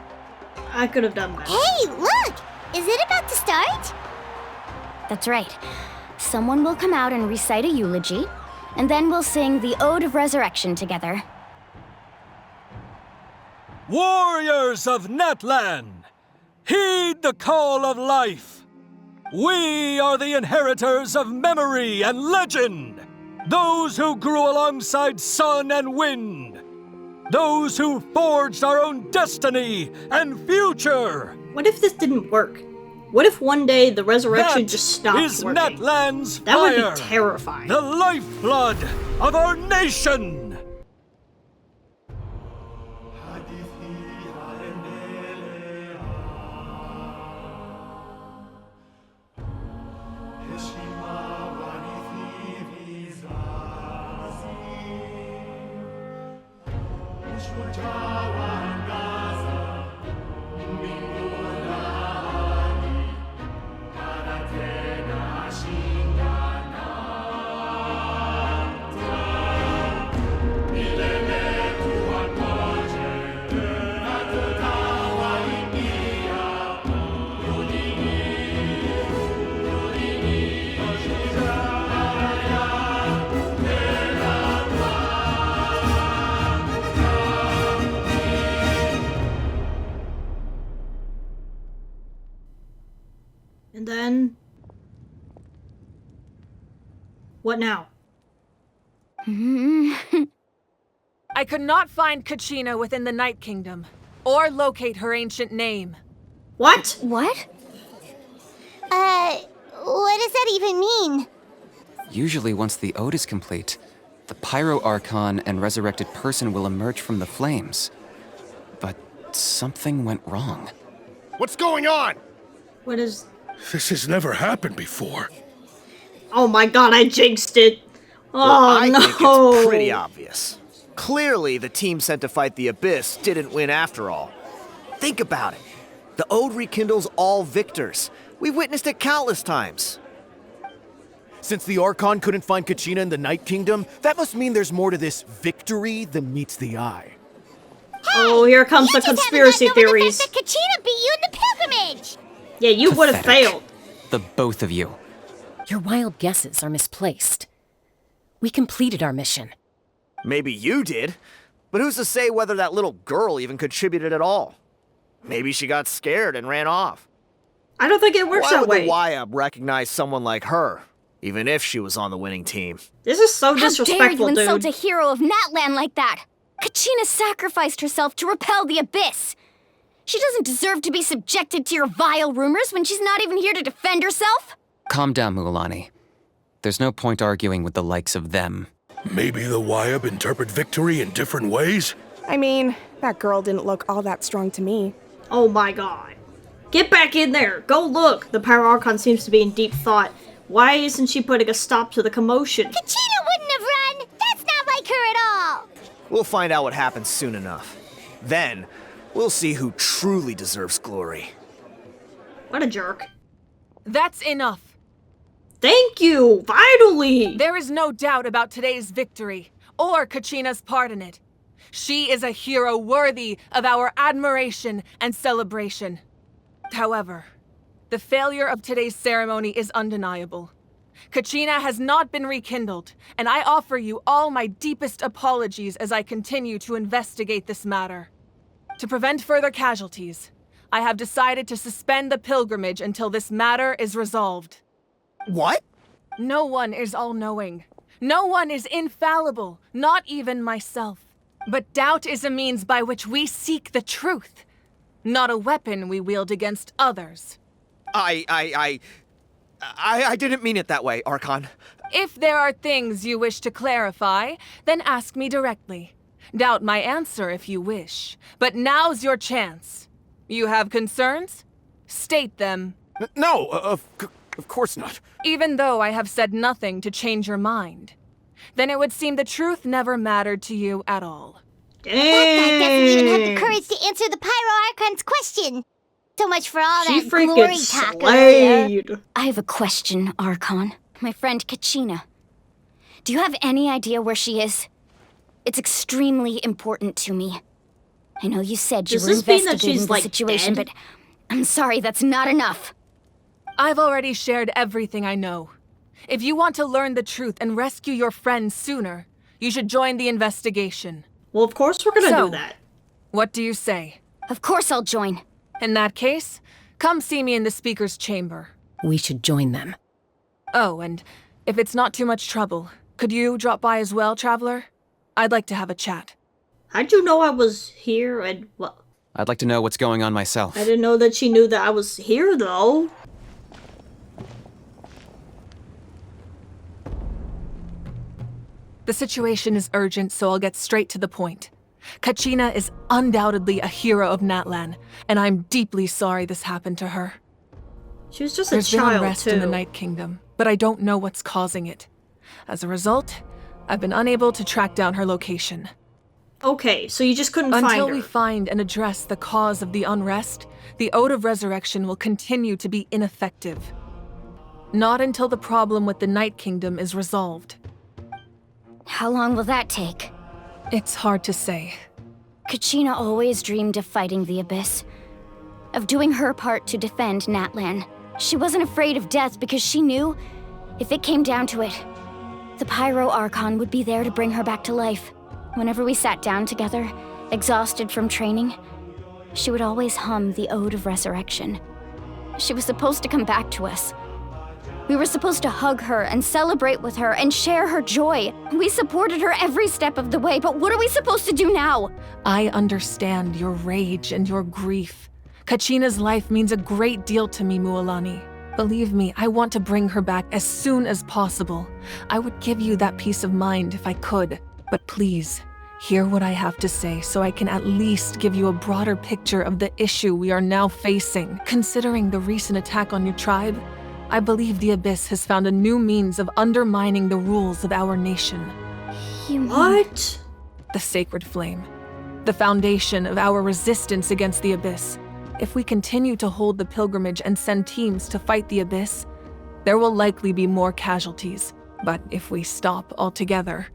Speaker 1: I could have done better.
Speaker 2: Hey, look! Is it about to start?
Speaker 4: That's right. Someone will come out and recite a eulogy, and then we'll sing the Ode of Resurrection together.
Speaker 12: Warriors of Natlan, heed the call of life. We are the inheritors of memory and legend. Those who grew alongside sun and wind. Those who forged our own destiny and future.
Speaker 1: What if this didn't work? What if one day the resurrection
Speaker 12: That
Speaker 1: just stopped
Speaker 12: is
Speaker 1: working?
Speaker 12: Natlan's
Speaker 1: That would
Speaker 12: fire,
Speaker 1: be terrifying.
Speaker 12: the lifeblood of our nation.
Speaker 1: And then... what now?
Speaker 13: I could not find Kachina within the Night Kingdom, or locate her ancient name.
Speaker 1: What?
Speaker 4: What?
Speaker 2: What does that even mean?
Speaker 11: Usually once the ode is complete, the Pyro Archon and resurrected person will emerge from the flames. But something went wrong.
Speaker 14: What's going on?
Speaker 1: What is...
Speaker 14: This has never happened before.
Speaker 1: oh my god, I jinxed it. Oh
Speaker 15: I
Speaker 1: no.
Speaker 15: think it's pretty obvious. Clearly, the team sent to fight the Abyss didn't win after all. Think about it. The Ode rekindles all victors. We've witnessed it countless times.
Speaker 6: Since the Archon couldn't find Kachina in the Night Kingdom, that must mean there's more to this victory than meets the eye.
Speaker 1: Oh, here comes the conspiracy theories.
Speaker 2: That Kachina beat you in the pilgrimage!
Speaker 1: Yeah, you would have
Speaker 11: Pathetic.
Speaker 1: failed.
Speaker 11: The both of you.
Speaker 16: Your wild guesses are misplaced. We completed our mission.
Speaker 15: Maybe you did, but who's to say whether that little girl even contributed at all? Maybe she got scared and ran off.
Speaker 1: I don't think it works
Speaker 15: Why
Speaker 1: that
Speaker 15: would
Speaker 1: way.
Speaker 15: the YUB recognize someone like her, even if she was on the winning team?
Speaker 1: This is so
Speaker 4: How dare
Speaker 1: disrespectful,
Speaker 4: you insult
Speaker 1: dude.
Speaker 4: a hero of Natlan like that? Kachina sacrificed herself to repel the Abyss. She doesn't deserve to be subjected to your vile rumors when she's not even here to defend herself.
Speaker 11: Calm down, Mualani. There's no point arguing with the likes of them.
Speaker 14: Maybe the YUB interpret victory in different ways?
Speaker 8: I mean, that girl didn't look all that strong to me.
Speaker 1: Oh my god. Get back in there. Go look. The Pyro Archon seems to be in deep thought. Why isn't she putting a stop to the commotion?
Speaker 2: Kachina wouldn't have run! That's not like her at all!
Speaker 15: We'll find out what happens soon enough. Then, we'll see who truly deserves glory.
Speaker 1: What a jerk.
Speaker 13: That's enough.
Speaker 1: Thank you! Finally!
Speaker 13: There is no doubt about today's victory, or Kachina's part in it. She is a hero worthy of our admiration and celebration. However, the failure of today's ceremony is undeniable. Kachina has not been rekindled, and I offer you all my deepest apologies as I continue to investigate this matter. To prevent further casualties, I have decided to suspend the pilgrimage until this matter is resolved.
Speaker 15: What?
Speaker 13: No one is all-knowing. No one is infallible, not even myself. But doubt is a means by which we seek the truth, not a weapon we wield against others.
Speaker 15: I didn't mean it that way, Archon.
Speaker 13: If there are things you wish to clarify, then ask me directly. Doubt my answer if you wish. But now's your chance. You have concerns? State them.
Speaker 6: No, of course not.
Speaker 13: Even though I have said nothing to change your mind, then it would seem the truth never mattered to you at all.
Speaker 2: That guy doesn't even have the courage to answer the Pyro Archon's question. So much for all
Speaker 1: She
Speaker 2: that
Speaker 1: freaking
Speaker 2: glory talk earlier.
Speaker 1: slayed.
Speaker 4: I have a question, Archon. My friend Kachina. Do you have any idea where she is? It's extremely important to me. I know you said you
Speaker 1: Does
Speaker 4: were
Speaker 1: this mean that
Speaker 4: investigating
Speaker 1: she's,
Speaker 4: the
Speaker 1: like,
Speaker 4: situation,
Speaker 1: dead?
Speaker 4: but I'm sorry, that's not enough.
Speaker 13: I've already shared everything I know. If you want to learn the truth and rescue your friend sooner, you should join the investigation.
Speaker 1: Well, of course we're gonna
Speaker 13: So,
Speaker 1: do that.
Speaker 13: What do you say?
Speaker 4: Of course I'll join.
Speaker 13: In that case, come see me in the speaker's chamber.
Speaker 16: We should join them.
Speaker 13: Oh, and if it's not too much trouble, could you drop by as well, Traveler? I'd like to have a chat.
Speaker 1: How'd you know I was here and what?
Speaker 11: I'd like to know what's going on myself.
Speaker 1: I didn't know that she knew that I was here, though.
Speaker 13: The situation is urgent, so I'll get straight to the point. Kachina is undoubtedly a hero of Natlan, and I'm deeply sorry this happened to her.
Speaker 1: She was just
Speaker 13: There's
Speaker 1: a
Speaker 13: been
Speaker 1: child,
Speaker 13: unrest
Speaker 1: too.
Speaker 13: in the Night Kingdom, but I don't know what's causing it. As a result, I've been unable to track down her location.
Speaker 1: Okay, so you just couldn't find her.
Speaker 13: Until we find and address the cause of the unrest, the Ode of Resurrection will continue to be ineffective. Not until the problem with the Night Kingdom is resolved.
Speaker 4: How long will that take?
Speaker 13: It's hard to say.
Speaker 4: Kachina always dreamed of fighting the Abyss, of doing her part to defend Natlan. She wasn't afraid of death because she knew, if it came down to it, the Pyro Archon would be there to bring her back to life. Whenever we sat down together, exhausted from training, she would always hum the Ode of Resurrection. She was supposed to come back to us. We were supposed to hug her and celebrate with her and share her joy. We supported her every step of the way, but what are we supposed to do now?
Speaker 13: I understand your rage and your grief. Kachina's life means a great deal to me, Mualani. Believe me, I want to bring her back as soon as possible. I would give you that peace of mind if I could. But please, hear what I have to say so I can at least give you a broader picture of the issue we are now facing. Considering the recent attack on your tribe, I believe the Abyss has found a new means of undermining the rules of our nation.
Speaker 1: What?
Speaker 13: The Sacred Flame. The foundation of our resistance against the Abyss. If we continue to hold the pilgrimage and send teams to fight the Abyss, there will likely be more casualties. But if we stop altogether,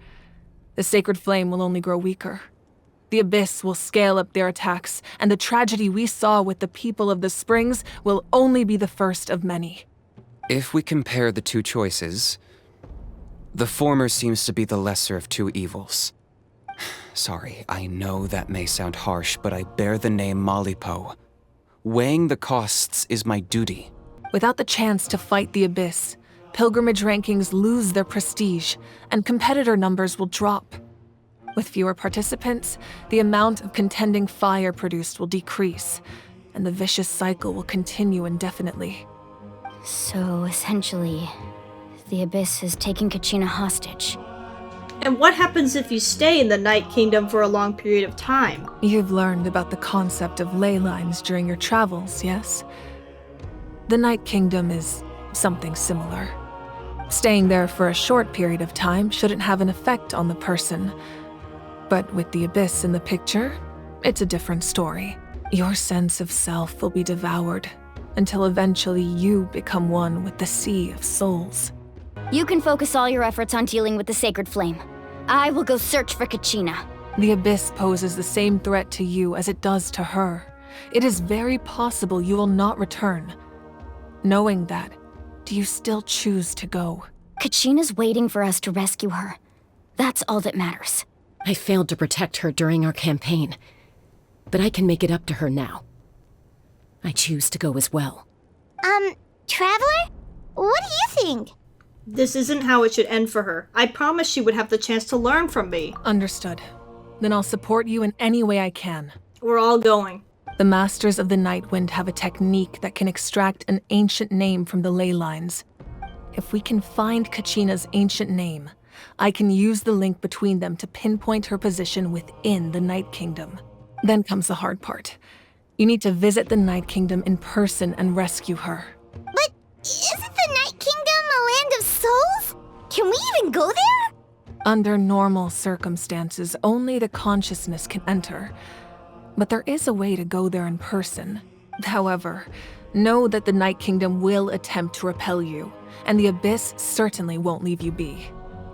Speaker 13: the Sacred Flame will only grow weaker. The Abyss will scale up their attacks, and the tragedy we saw with the people of the Springs will only be the first of many.
Speaker 11: If we compare the two choices, the former seems to be the lesser of two evils. Sorry, I know that may sound harsh, but I bear the name Malipo. Weighing the costs is my duty.
Speaker 13: Without the chance to fight the Abyss, pilgrimage rankings lose their prestige, and competitor numbers will drop. With fewer participants, the amount of contending fire produced will decrease, and the vicious cycle will continue indefinitely.
Speaker 4: So, essentially, the Abyss is taking Kachina hostage.
Speaker 1: And what happens if you stay in the Night Kingdom for a long period of time?
Speaker 13: You've learned about the concept of ley lines during your travels, yes? The Night Kingdom is something similar. Staying there for a short period of time shouldn't have an effect on the person. But with the Abyss in the picture, it's a different story. Your sense of self will be devoured until eventually you become one with the Sea of Souls.
Speaker 4: You can focus all your efforts on dealing with the Sacred Flame. I will go search for Kachina.
Speaker 13: The Abyss poses the same threat to you as it does to her. It is very possible you will not return. Knowing that, do you still choose to go?
Speaker 4: Kachina's waiting for us to rescue her. That's all that matters.
Speaker 16: I failed to protect her during our campaign, but I can make it up to her now. I choose to go as well.
Speaker 2: Traveler? What do you think?
Speaker 1: This isn't how it should end for her. I promised she would have the chance to learn from me.
Speaker 13: Understood. Then I'll support you in any way I can.
Speaker 1: We're all going.
Speaker 13: The Masters of the Nightwind have a technique that can extract an ancient name from the ley lines. If we can find Kachina's ancient name, I can use the link between them to pinpoint her position within the Night Kingdom. Then comes the hard part. You need to visit the Night Kingdom in person and rescue her.
Speaker 2: But isn't the Night Kingdom a land of souls? Can we even go there?
Speaker 13: Under normal circumstances, only the consciousness can enter. But there is a way to go there in person. However, know that the Night Kingdom will attempt to repel you, and the Abyss certainly won't leave you be.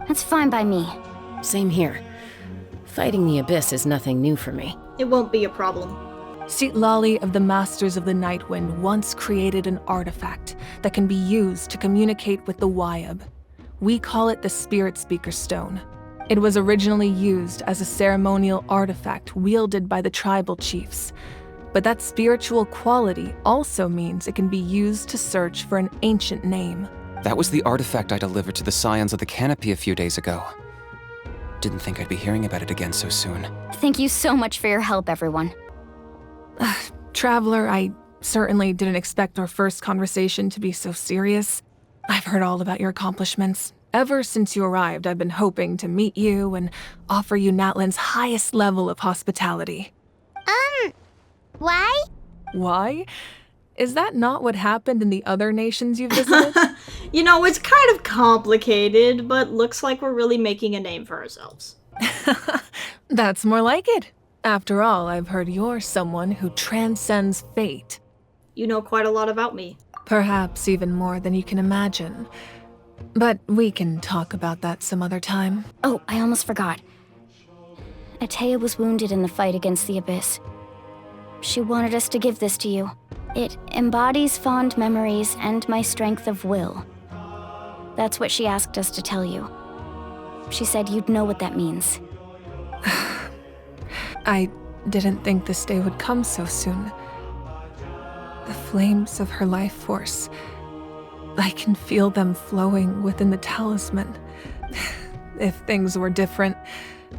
Speaker 4: That's fine by me.
Speaker 16: Same here. Fighting the Abyss is nothing new for me.
Speaker 1: It won't be a problem.
Speaker 13: Sitlali of the Masters of the Nightwind once created an artifact that can be used to communicate with the Wyab. We call it the Spirit Speaker Stone. It was originally used as a ceremonial artifact wielded by the tribal chiefs. But that spiritual quality also means it can be used to search for an ancient name.
Speaker 11: That was the artifact I delivered to the Scions of the Canopy a few days ago. Didn't think I'd be hearing about it again so soon.
Speaker 4: Thank you so much for your help, everyone.
Speaker 13: Traveler, I certainly didn't expect our first conversation to be so serious. I've heard all about your accomplishments. Ever since you arrived, I've been hoping to meet you and offer you Natlan's highest level of hospitality.
Speaker 2: Why?
Speaker 13: Why? Is that not what happened in the other nations you've visited?
Speaker 1: You know, it's kind of complicated, but looks like we're really making a name for ourselves.
Speaker 13: That's more like it. After all, I've heard you're someone who transcends fate.
Speaker 1: You know quite a lot about me.
Speaker 13: Perhaps even more than you can imagine. But we can talk about that some other time.
Speaker 4: Oh, I almost forgot. Atea was wounded in the fight against the Abyss. She wanted us to give this to you. It embodies fond memories and my strength of will. That's what she asked us to tell you. She said you'd know what that means.
Speaker 13: I didn't think this day would come so soon. The flames of her life force. I can feel them flowing within the talisman. If things were different,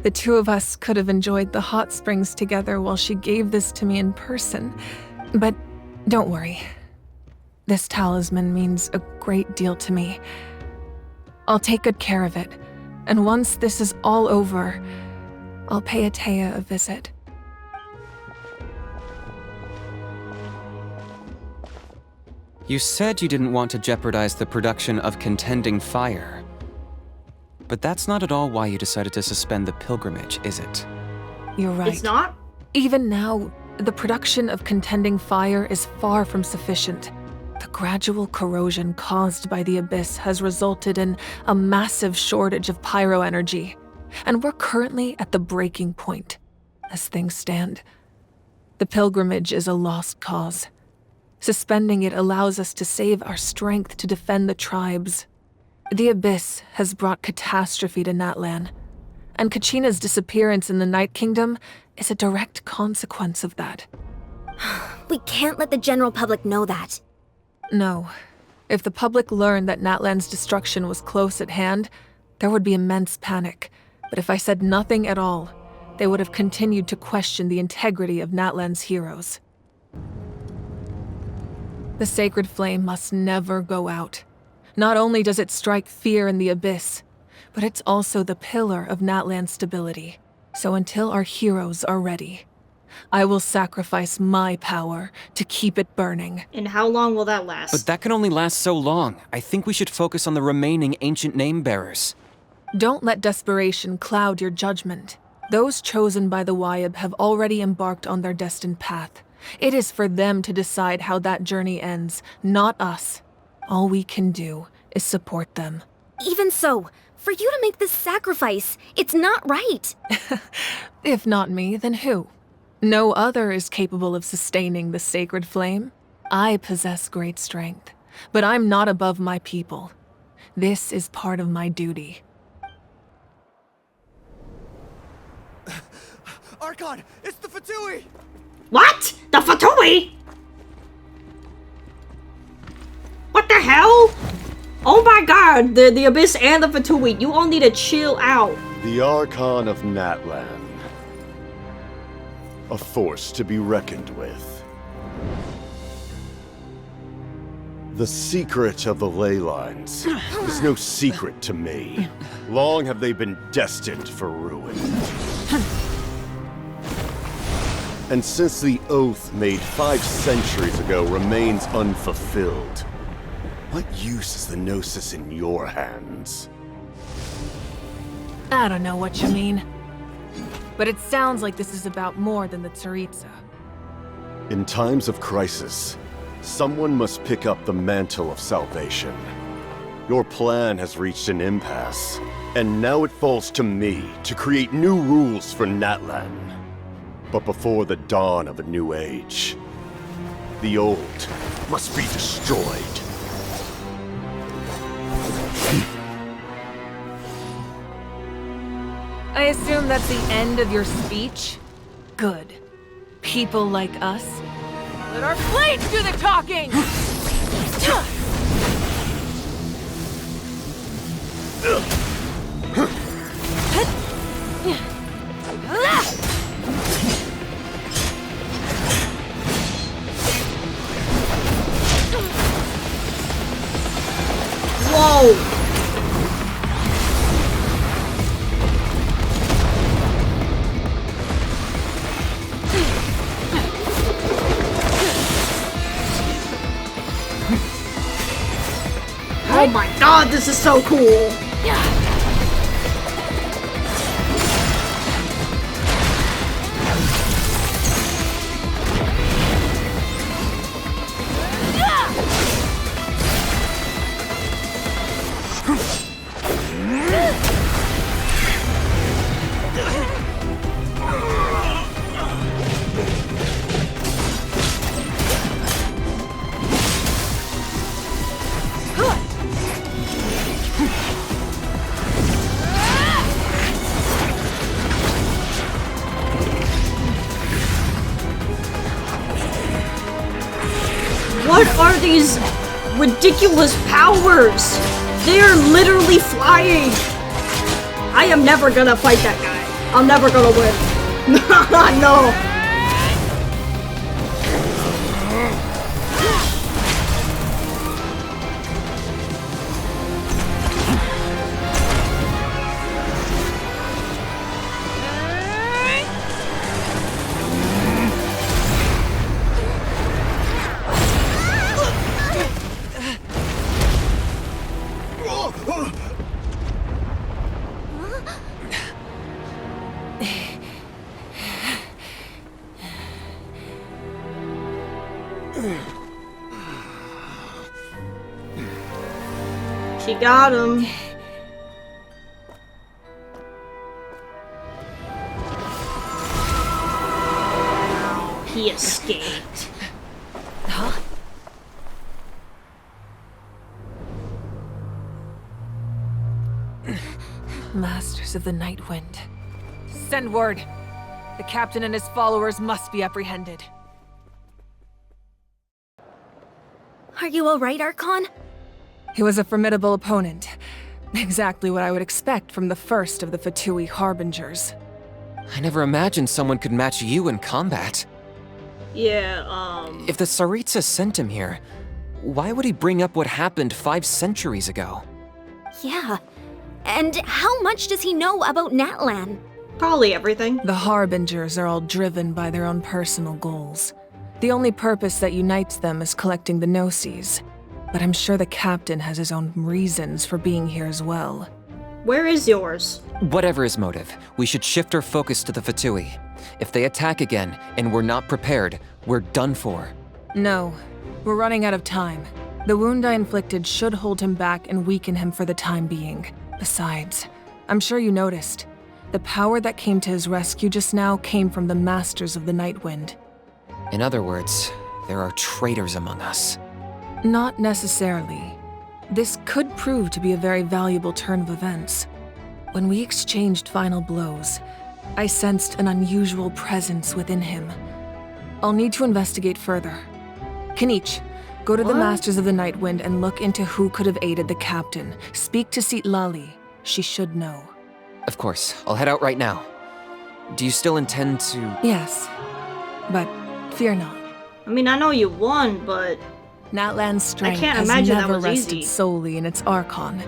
Speaker 13: the two of us could have enjoyed the hot springs together while she gave this to me in person. But don't worry. This talisman means a great deal to me. I'll take good care of it, and once this is all over, I'll pay Atea a visit.
Speaker 11: You said you didn't want to jeopardize the production of Contending Fire. But that's not at all why you decided to suspend the pilgrimage, is it?
Speaker 13: You're right.
Speaker 1: It's not?
Speaker 13: Even now, the production of Contending Fire is far from sufficient. The gradual corrosion caused by the Abyss has resulted in a massive shortage of pyro energy, and we're currently at the breaking point. As things stand, the pilgrimage is a lost cause. Suspending it allows us to save our strength to defend the tribes. The Abyss has brought catastrophe to Natlan, and Kachina's disappearance in the Night Kingdom is a direct consequence of that.
Speaker 9: We can't let the general public know that.
Speaker 13: No. If the public learned that Natlan's destruction was close at hand, there would be immense panic. But if I said nothing at all, they would have continued to question the integrity of Natlan's heroes. The sacred flame must never go out. Not only does it strike fear in the Abyss, but it's also the pillar of Natlan's stability. So until our heroes are ready, I will sacrifice my power to keep it burning.
Speaker 1: And how long will that last?
Speaker 11: But that can only last so long. I think we should focus on the remaining ancient name-bearers.
Speaker 13: Don't let desperation cloud your judgment. Those chosen by the Wyeb have already embarked on their destined path. It is for them to decide how that journey ends, not us. All we can do is support them.
Speaker 9: Even so, for you to make this sacrifice, it's not right.
Speaker 13: If not me, then who? No other is capable of sustaining the sacred flame. I possess great strength, but I'm not above my people. This is part of my duty.
Speaker 15: Archon, it's the Fatui!
Speaker 1: What? The Fatui? What the hell? Oh my god, the Abyss and the Fatui, you all need to chill out.
Speaker 17: The Archon of Natlan. A force to be reckoned with. The secret of the ley lines is no secret to me. Long have they been destined for ruin. And since the oath made 5 centuries ago remains unfulfilled, what use is the Gnosis in your hands?
Speaker 13: I don't know what you mean. But it sounds like this is about more than the Tsaritsa.
Speaker 17: In times of crisis, someone must pick up the mantle of salvation. Your plan has reached an impasse, and now it falls to me to create new rules for Natlan. But before the dawn of a new age, the old must be destroyed.
Speaker 13: I assume that's the end of your speech? Good. People like us. Let our blades do the talking!
Speaker 1: Whoa! Oh my god, this is so cool! these ridiculous powers? They're literally flying. I am never gonna fight that guy. I'm never gonna win. No. She got him. He escaped.
Speaker 13: Huh? Masters of the Night Wind. Send word. The captain and his followers must be apprehended.
Speaker 4: Are you alright, Archon?
Speaker 13: He was a formidable opponent. Exactly what I would expect from the first of the Fatui Harbingers.
Speaker 11: I never imagined someone could match you in combat.
Speaker 1: Yeah,
Speaker 11: If the Tsaritsa sent him here, why would he bring up what happened 5 centuries ago?
Speaker 4: Yeah. And how much does he know about Natlan?
Speaker 1: Probably everything.
Speaker 13: The Harbingers are all driven by their own personal goals. The only purpose that unites them is collecting the Gnosis. But I'm sure the captain has his own reasons for being here as well.
Speaker 1: Where is yours?
Speaker 11: Whatever his motive, we should shift our focus to the Fatui. If they attack again, and we're not prepared, we're done for.
Speaker 13: No, we're running out of time. The wound I inflicted should hold him back and weaken him for the time being. Besides, I'm sure you noticed, the power that came to his rescue just now came from the Masters of the Night Wind.
Speaker 11: In other words, there are traitors among us.
Speaker 13: Not necessarily. This could prove to be a very valuable turn of events. When we exchanged final blows, I sensed an unusual presence within him. I'll need to investigate further. Kanich, go to the Masters of the Night Wind and look into who could have aided the captain. Speak to Sitlali. She should know.
Speaker 11: Of course, I'll head out right now. Do you still intend to...
Speaker 13: Yes, but fear not.
Speaker 1: I mean, I know you won, but...
Speaker 13: Natlan's strength
Speaker 1: can't
Speaker 13: has
Speaker 1: imagine that
Speaker 13: never
Speaker 1: was
Speaker 13: rested
Speaker 1: easy.
Speaker 13: solely in its Archon.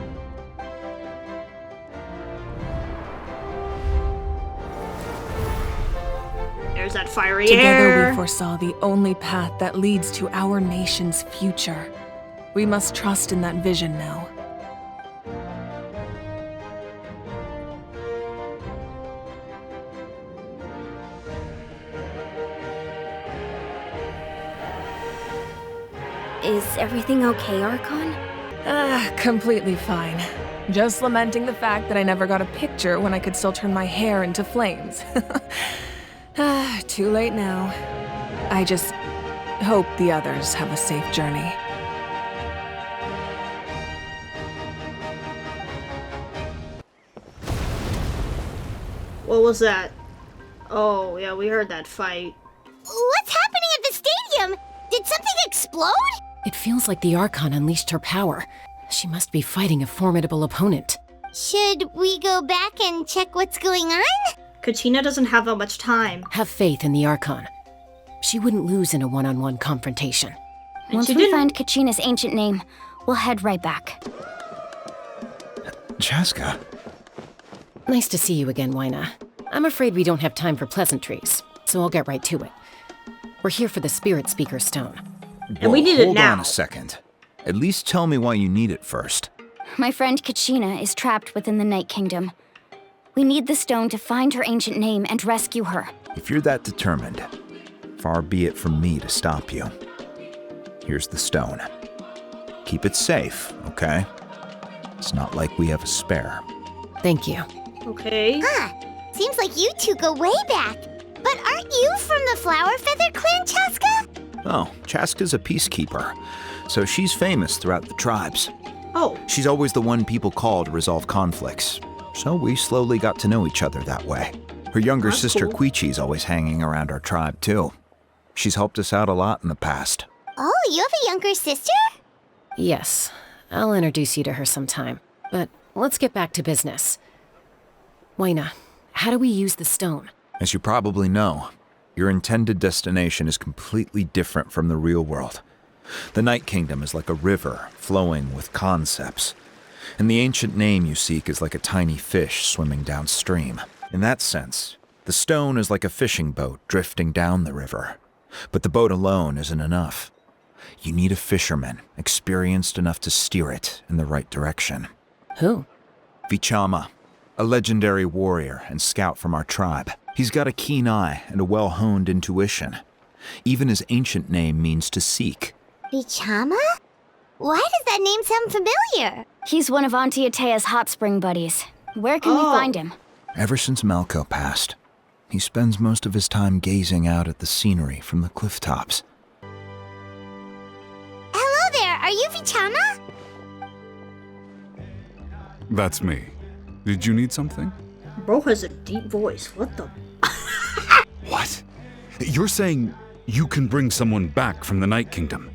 Speaker 1: There's that fiery
Speaker 13: Together
Speaker 1: air.
Speaker 13: we foresaw the only path that leads to our nation's future. We must trust in that vision now.
Speaker 4: Is everything okay, Archon?
Speaker 13: Completely fine. Just lamenting the fact that I never got a picture when I could still turn my hair into flames. Too late now. I just hope the others have a safe journey.
Speaker 1: What was that? Oh, yeah, we heard that fight.
Speaker 2: What's happening at the stadium? Did something explode?
Speaker 16: It feels like the Archon unleashed her power. She must be fighting a formidable opponent.
Speaker 2: Should we go back and check what's going on?
Speaker 1: Kachina doesn't have that much time.
Speaker 16: Have faith in the Archon. She wouldn't lose in a one-on-one confrontation.
Speaker 4: Once we find Kachina's ancient name, we'll head right back.
Speaker 18: Chaska.
Speaker 16: Nice to see you again, Wyna. I'm afraid we don't have time for pleasantries, so I'll get right to it. We're here for the Spirit Speaker Stone.
Speaker 1: And we need it
Speaker 18: hold
Speaker 1: now.
Speaker 18: on a second. At least tell me why you need it first.
Speaker 4: My friend Kachina is trapped within the Night Kingdom. We need the stone to find her ancient name and rescue her.
Speaker 18: If you're that determined, far be it from me to stop you. Here's the stone. Keep it safe, okay? It's not like we have a spare.
Speaker 16: Thank you.
Speaker 1: Okay.
Speaker 2: Seems like you two go way back. But aren't you from the Flower Feather Clan, Chaska?
Speaker 18: Oh, Chaska's a peacekeeper, so she's famous throughout the tribes.
Speaker 1: Oh.
Speaker 18: She's always the one people call to resolve conflicts, so we slowly got to know each other that way. Her younger sister
Speaker 1: cool.
Speaker 18: Quichi's always hanging around our tribe, too. She's helped us out a lot in the past.
Speaker 2: Oh, you have a younger sister?
Speaker 16: Yes, I'll introduce you to her sometime. But let's get back to business. Wayna, how do we use the stone?
Speaker 18: As you probably know, your intended destination is completely different from the real world. The Night Kingdom is like a river flowing with concepts, and the ancient name you seek is like a tiny fish swimming downstream. In that sense, the stone is like a fishing boat drifting down the river. But the boat alone isn't enough. You need a fisherman experienced enough to steer it in the right direction.
Speaker 16: Who?
Speaker 18: Vichama, a legendary warrior and scout from our tribe. He's got a keen eye and a well-honed intuition. Even his ancient name means to seek.
Speaker 2: Vichama? Why does that name sound familiar?
Speaker 4: He's one of Auntie Atea's hot spring buddies. Where can we find him?
Speaker 18: Ever since Malco passed, he spends most of his time gazing out at the scenery from the cliff tops.
Speaker 2: Hello there, are you Vichama?
Speaker 19: That's me. Did you need something?
Speaker 1: Bro has a deep voice. What the?
Speaker 19: What? You're saying you can bring someone back from the Night Kingdom?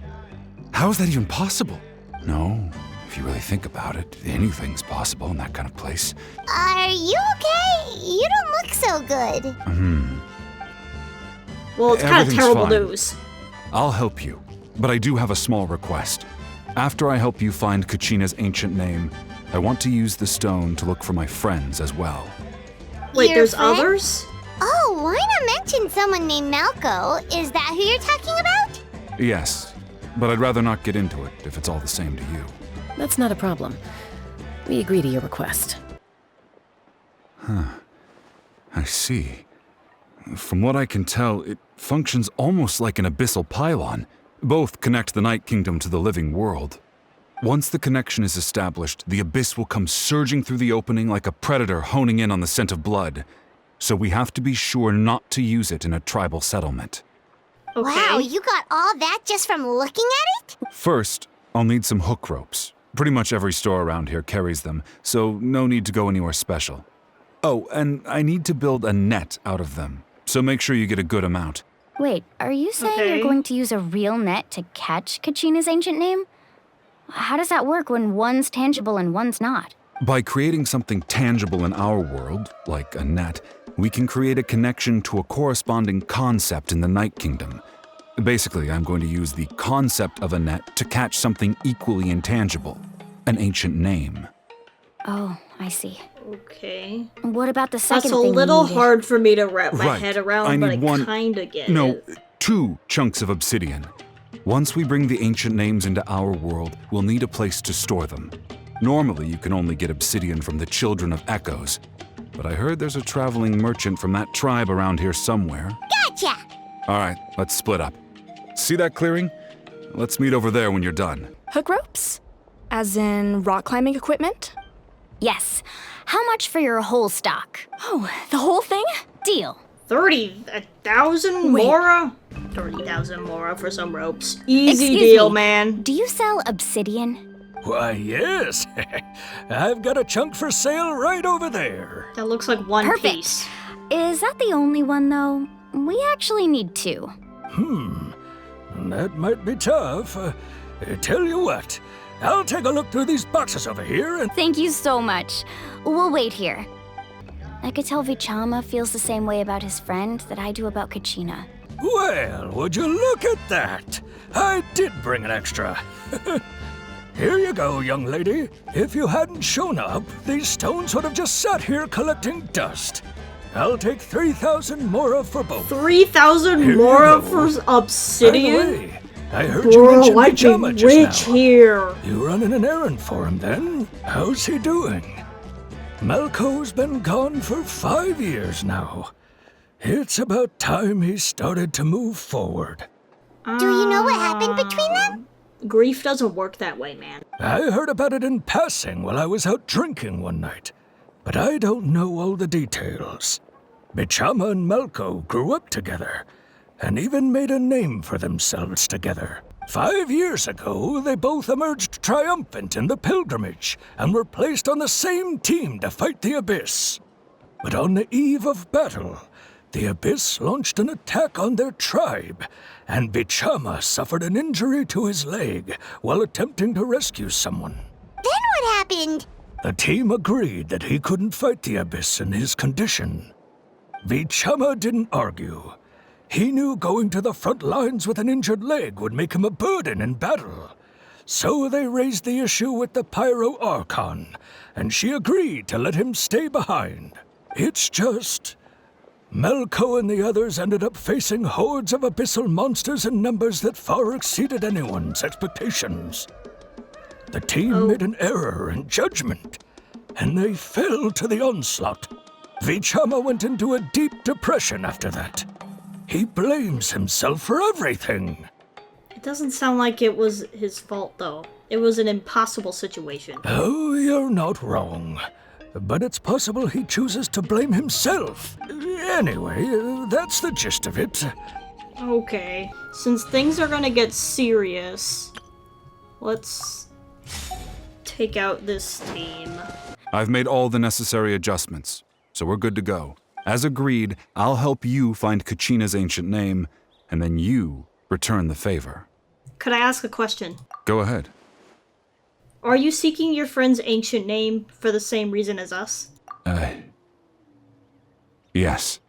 Speaker 19: How is that even possible? No, if you really think about it, anything's possible in that kind of place.
Speaker 2: Are you okay? You don't look so good.
Speaker 1: Well, it's kind of
Speaker 19: Everything's
Speaker 1: terrible
Speaker 19: fine.
Speaker 1: news.
Speaker 19: I'll help you, but I do have a small request. After I help you find Kachina's ancient name, I want to use the stone to look for my friends as well.
Speaker 1: Wait,
Speaker 2: Your
Speaker 1: there's
Speaker 2: friend?
Speaker 1: others?
Speaker 2: Oh, why not mention someone named Malco? Is that who you're talking about?
Speaker 19: Yes, but I'd rather not get into it if it's all the same to you.
Speaker 16: That's not a problem. We agree to your request.
Speaker 19: I see. From what I can tell, it functions almost like an abyssal pylon. Both connect the Night Kingdom to the living world. Once the connection is established, the abyss will come surging through the opening like a predator honing in on the scent of blood. So we have to be sure not to use it in a tribal settlement.
Speaker 2: Okay. Wow, you got all that just from looking at it?
Speaker 19: First, I'll need some hook ropes. Pretty much every store around here carries them, so no need to go anywhere special. Oh, and I need to build a net out of them, so make sure you get a good amount.
Speaker 4: Wait, are you saying you're going to use a real net to catch Kachina's ancient name? How does that work when one's tangible and one's not?
Speaker 19: By creating something tangible in our world, like a net, we can create a connection to a corresponding concept in the Night Kingdom. Basically, I'm going to use the concept of a net to catch something equally intangible, an ancient name.
Speaker 4: Oh, I see.
Speaker 1: Okay.
Speaker 4: What about the second
Speaker 1: That's a
Speaker 4: thing you
Speaker 1: little
Speaker 4: needed?
Speaker 1: hard for me to wrap my
Speaker 19: Right.
Speaker 1: head
Speaker 19: I
Speaker 1: around, but I
Speaker 19: need
Speaker 1: kinda get
Speaker 19: No,
Speaker 1: it.
Speaker 19: 2 chunks of obsidian. Once we bring the ancient names into our world, we'll need a place to store them. Normally, you can only get obsidian from the Children of Echoes, but I heard there's a traveling merchant from that tribe around here somewhere.
Speaker 2: Gotcha!
Speaker 19: All right, let's split up. See that clearing? Let's meet over there when you're done.
Speaker 8: Hook ropes? As in rock climbing equipment?
Speaker 4: Yes. How much for your whole stock?
Speaker 8: Oh, the whole thing?
Speaker 4: Deal.
Speaker 1: 30,000
Speaker 8: Wait.
Speaker 1: Mora? 30,000 Mora for some ropes. Easy
Speaker 4: Excuse
Speaker 1: deal,
Speaker 4: me.
Speaker 1: man.
Speaker 4: Do you sell obsidian?
Speaker 12: Why, yes. I've got a chunk for sale right over there.
Speaker 1: That looks like one
Speaker 4: Perfect.
Speaker 1: piece.
Speaker 4: Is that the only one, though? We actually need 2.
Speaker 12: That might be tough. Tell you what, I'll take a look through these boxes over here and...
Speaker 4: Thank you so much. We'll wait here. I could tell Vichama feels the same way about his friend that I do about Kachina.
Speaker 12: Well, would you look at that? I did bring an extra. Here you go, young lady. If you hadn't shown up, these stones would have just sat here collecting dust. I'll take 3,000 Mora for both.
Speaker 1: 3,000
Speaker 12: Here you
Speaker 1: Mora
Speaker 12: go.
Speaker 1: for
Speaker 12: By
Speaker 1: obsidian?
Speaker 12: the way, I heard you
Speaker 1: Bro,
Speaker 12: mention
Speaker 1: I'd be
Speaker 12: Vichama just
Speaker 1: rich
Speaker 12: now.
Speaker 1: here.
Speaker 12: You running an errand for him then? How's he doing? Malco's been gone for 5 years now. It's about time he started to move forward.
Speaker 2: Do you know what happened between them?
Speaker 1: Grief doesn't work that way, man.
Speaker 12: I heard about it in passing while I was out drinking one night, but I don't know all the details. Vichama and Malco grew up together, and even made a name for themselves together. 5 years ago, they both emerged triumphant in the pilgrimage, and were placed on the same team to fight the Abyss. But on the eve of battle, the Abyss launched an attack on their tribe, and Bichama suffered an injury to his leg while attempting to rescue someone.
Speaker 2: Then what happened?
Speaker 12: The team agreed that he couldn't fight the Abyss in his condition. Bichama didn't argue. He knew going to the front lines with an injured leg would make him a burden in battle. So they raised the issue with the Pyro Archon, and she agreed to let him stay behind. It's just... Melko and the others ended up facing hordes of abyssal monsters in numbers that far exceeded anyone's expectations. The team made an error in judgment, and they fell to the onslaught. Vichama went into a deep depression after that. He blames himself for everything.
Speaker 1: It doesn't sound like it was his fault, though. It was an impossible situation.
Speaker 12: Oh, you're not wrong. But it's possible he chooses to blame himself. Anyway, that's the gist of it.
Speaker 1: Okay. Since things are gonna get serious, let's take out this team.
Speaker 19: I've made all the necessary adjustments, so we're good to go. As agreed, I'll help you find Kachina's ancient name, and then you return the favor.
Speaker 1: Could I ask a question?
Speaker 19: Go ahead.
Speaker 1: Are you seeking your friend's ancient name for the same reason as us?
Speaker 19: Yes.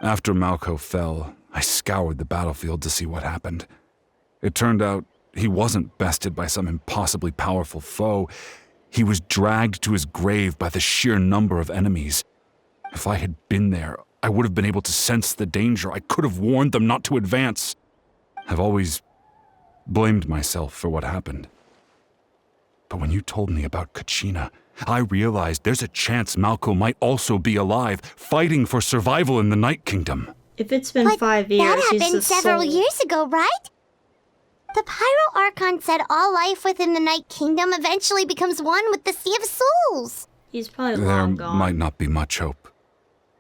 Speaker 19: After Malko fell, I scoured the battlefield to see what happened. It turned out he wasn't bested by some impossibly powerful foe. He was dragged to his grave by the sheer number of enemies. If I had been there, I would have been able to sense the danger. I could have warned them not to advance. I've always blamed myself for what happened. But when you told me about Kachina, I realized there's a chance Malko might also be alive, fighting for survival in the Night Kingdom.
Speaker 1: If it's been 5 years,
Speaker 2: That
Speaker 1: he's
Speaker 2: happened
Speaker 1: the
Speaker 2: several
Speaker 1: soul.
Speaker 2: years ago, right? The Pyro Archon said all life within the Night Kingdom eventually becomes one with the Sea of Souls.
Speaker 1: He's probably
Speaker 19: There
Speaker 1: long gone.
Speaker 19: might not be much hope,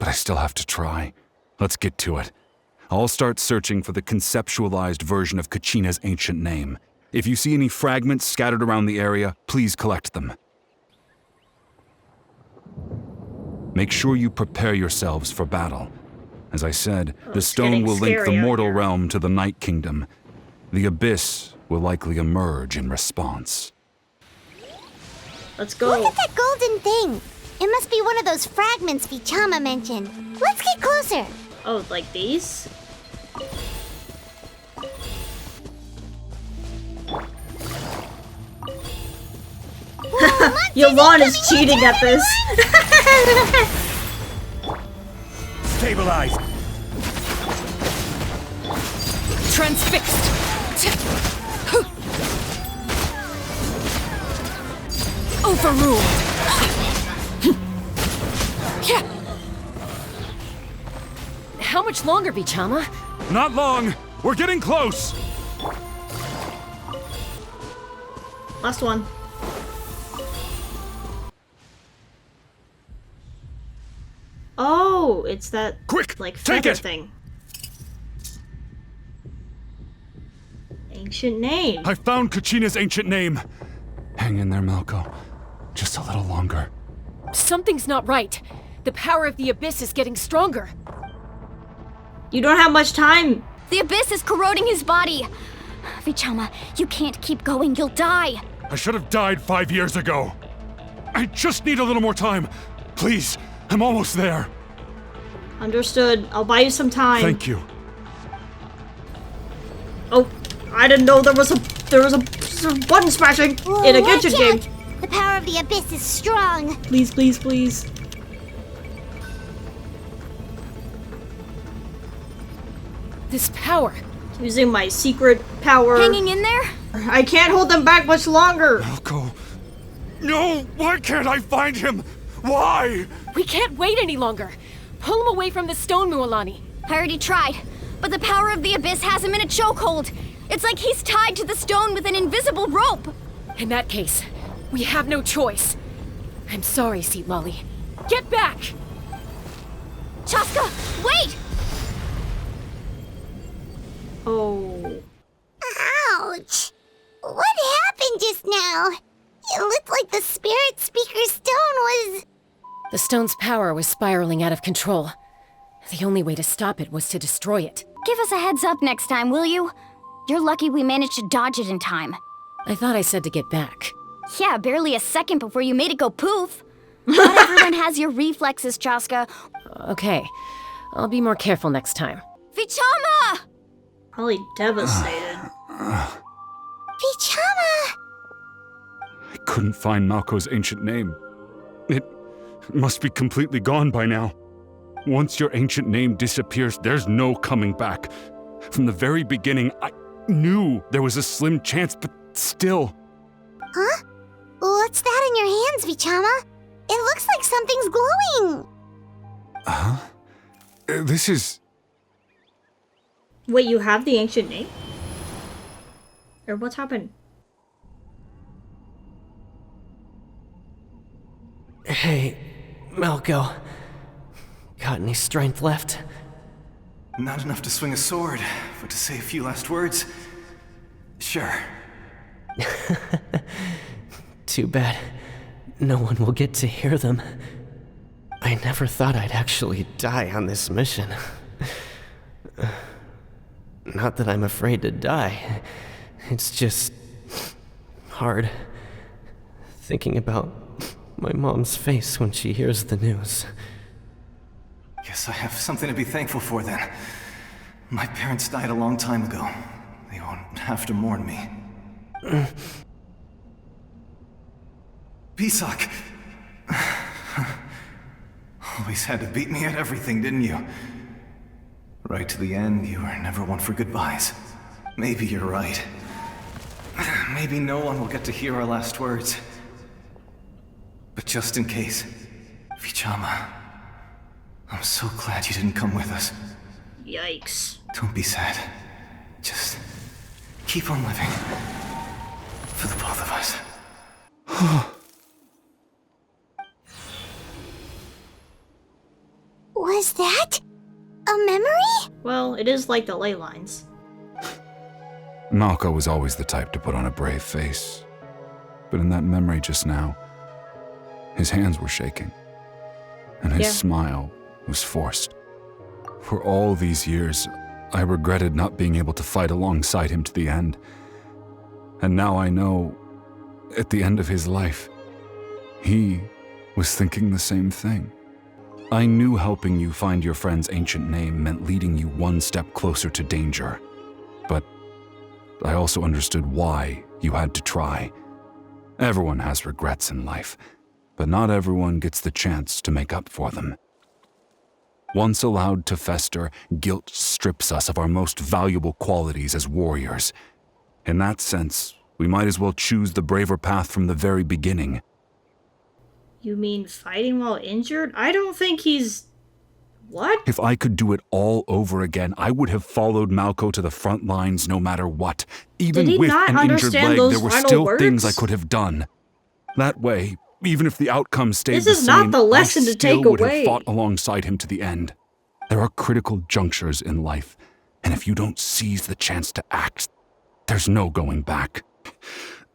Speaker 19: but I still have to try. Let's get to it. I'll start searching for the conceptualized version of Kachina's ancient name. If you see any fragments scattered around the area, please collect them. Make sure you prepare yourselves for battle. As I said, the stone will link the mortal realm to the Night Kingdom. The Abyss will likely emerge in response.
Speaker 1: Let's go.
Speaker 2: Look at that golden thing. It must be one of those fragments Vichama mentioned. Let's get closer.
Speaker 1: Oh, like these? Yolan is cheating at this.
Speaker 6: Stabilize.
Speaker 7: Transfixed. Overruled.
Speaker 16: How much longer, Vichama?
Speaker 19: Not long! We're getting close!
Speaker 1: Last one. Oh, it's that like feather thing. Ancient name.
Speaker 19: I found Kachina's ancient name. Hang in there, Malko. Just a little longer.
Speaker 16: Something's not right. The power of the Abyss is getting stronger.
Speaker 1: You don't have much time.
Speaker 4: The Abyss is corroding his body. Vichama, you can't keep going. You'll die.
Speaker 19: I should have died 5 years ago. I just need a little more time. Please, I'm almost there.
Speaker 1: Understood. I'll buy you some time.
Speaker 19: Thank you.
Speaker 1: Oh, I didn't know there was a button smashing in a Genshin game.
Speaker 2: The power of the Abyss is strong.
Speaker 1: Please, please, please.
Speaker 16: This power.
Speaker 1: Using my secret power.
Speaker 4: Hanging in there?
Speaker 1: I can't hold them back much longer.
Speaker 19: Malko. No! Why can't I find him? Why?
Speaker 16: We can't wait any longer. Pull him away from the stone, Mualani.
Speaker 4: I already tried, but the power of the Abyss has him in a chokehold. It's like he's tied to the stone with an invisible rope.
Speaker 16: In that case, we have no choice. I'm sorry, Seat Lolly. Get back!
Speaker 4: Chaska, wait!
Speaker 1: Oh.
Speaker 2: Ouch! What happened just now? It looked like the Spirit Speaker stone was...
Speaker 16: The stone's power was spiraling out of control. The only way to stop it was to destroy it.
Speaker 4: Give us a heads up next time, will you? You're lucky we managed to dodge it in time.
Speaker 16: I thought I said to get back.
Speaker 4: Yeah, barely a second before you made it go poof. Not everyone has your reflexes, Chaska.
Speaker 16: Okay, I'll be more careful next time.
Speaker 4: Vichama!
Speaker 1: Probably devastated.
Speaker 2: Vichama!
Speaker 19: I couldn't find Malko's ancient name. It must be completely gone by now. Once your ancient name disappears, there's no coming back. From the very beginning, I knew there was a slim chance, but still.
Speaker 2: Huh? What's that in your hands, Vichama? It looks like something's glowing!
Speaker 19: Huh? This is...
Speaker 1: Wait, you have the ancient name? Or what's happened?
Speaker 20: Hey, Malko. Got any strength left?
Speaker 21: Not enough to swing a sword, but to say a few last words? Sure.
Speaker 20: Too bad. No one will get to hear them. I never thought I'd actually die on this mission. Not that I'm afraid to die. It's just... hard. Thinking about my mom's face when she hears the news.
Speaker 21: Guess I have something to be thankful for then. My parents died a long time ago. They won't have to mourn me. Pisak! Always had to beat me at everything, didn't you? Right to the end, you were never one for goodbyes. Maybe you're right. Maybe no one will get to hear our last words. But just in case, Vichama, I'm so glad you didn't come with us.
Speaker 1: Yikes.
Speaker 21: Don't be sad. Just keep on living. For the both of us.
Speaker 2: Was that a memory?
Speaker 1: Well, it is like the ley lines.
Speaker 19: Malko was always the type to put on a brave face. But in that memory just now, his hands were shaking. And his smile was forced. For all these years, I regretted not being able to fight alongside him to the end. And now I know, at the end of his life, he was thinking the same thing. I knew helping you find your friend's ancient name meant leading you one step closer to danger. But I also understood why you had to try. Everyone has regrets in life, but not everyone gets the chance to make up for them. Once allowed to fester, guilt strips us of our most valuable qualities as warriors. In that sense, we might as well choose the braver path from the very beginning.
Speaker 1: You mean fighting while injured? I don't think he's... What?
Speaker 19: If I could do it all over again, I would have followed Malko to the front lines no matter what. Even with an injured leg, there were still things I could have done. That way, even if the outcome stayed the same,
Speaker 1: this is not the lesson to take
Speaker 19: would
Speaker 1: away.
Speaker 19: have fought alongside him to the end. There are critical junctures in life, and if you don't seize the chance to act, there's no going back.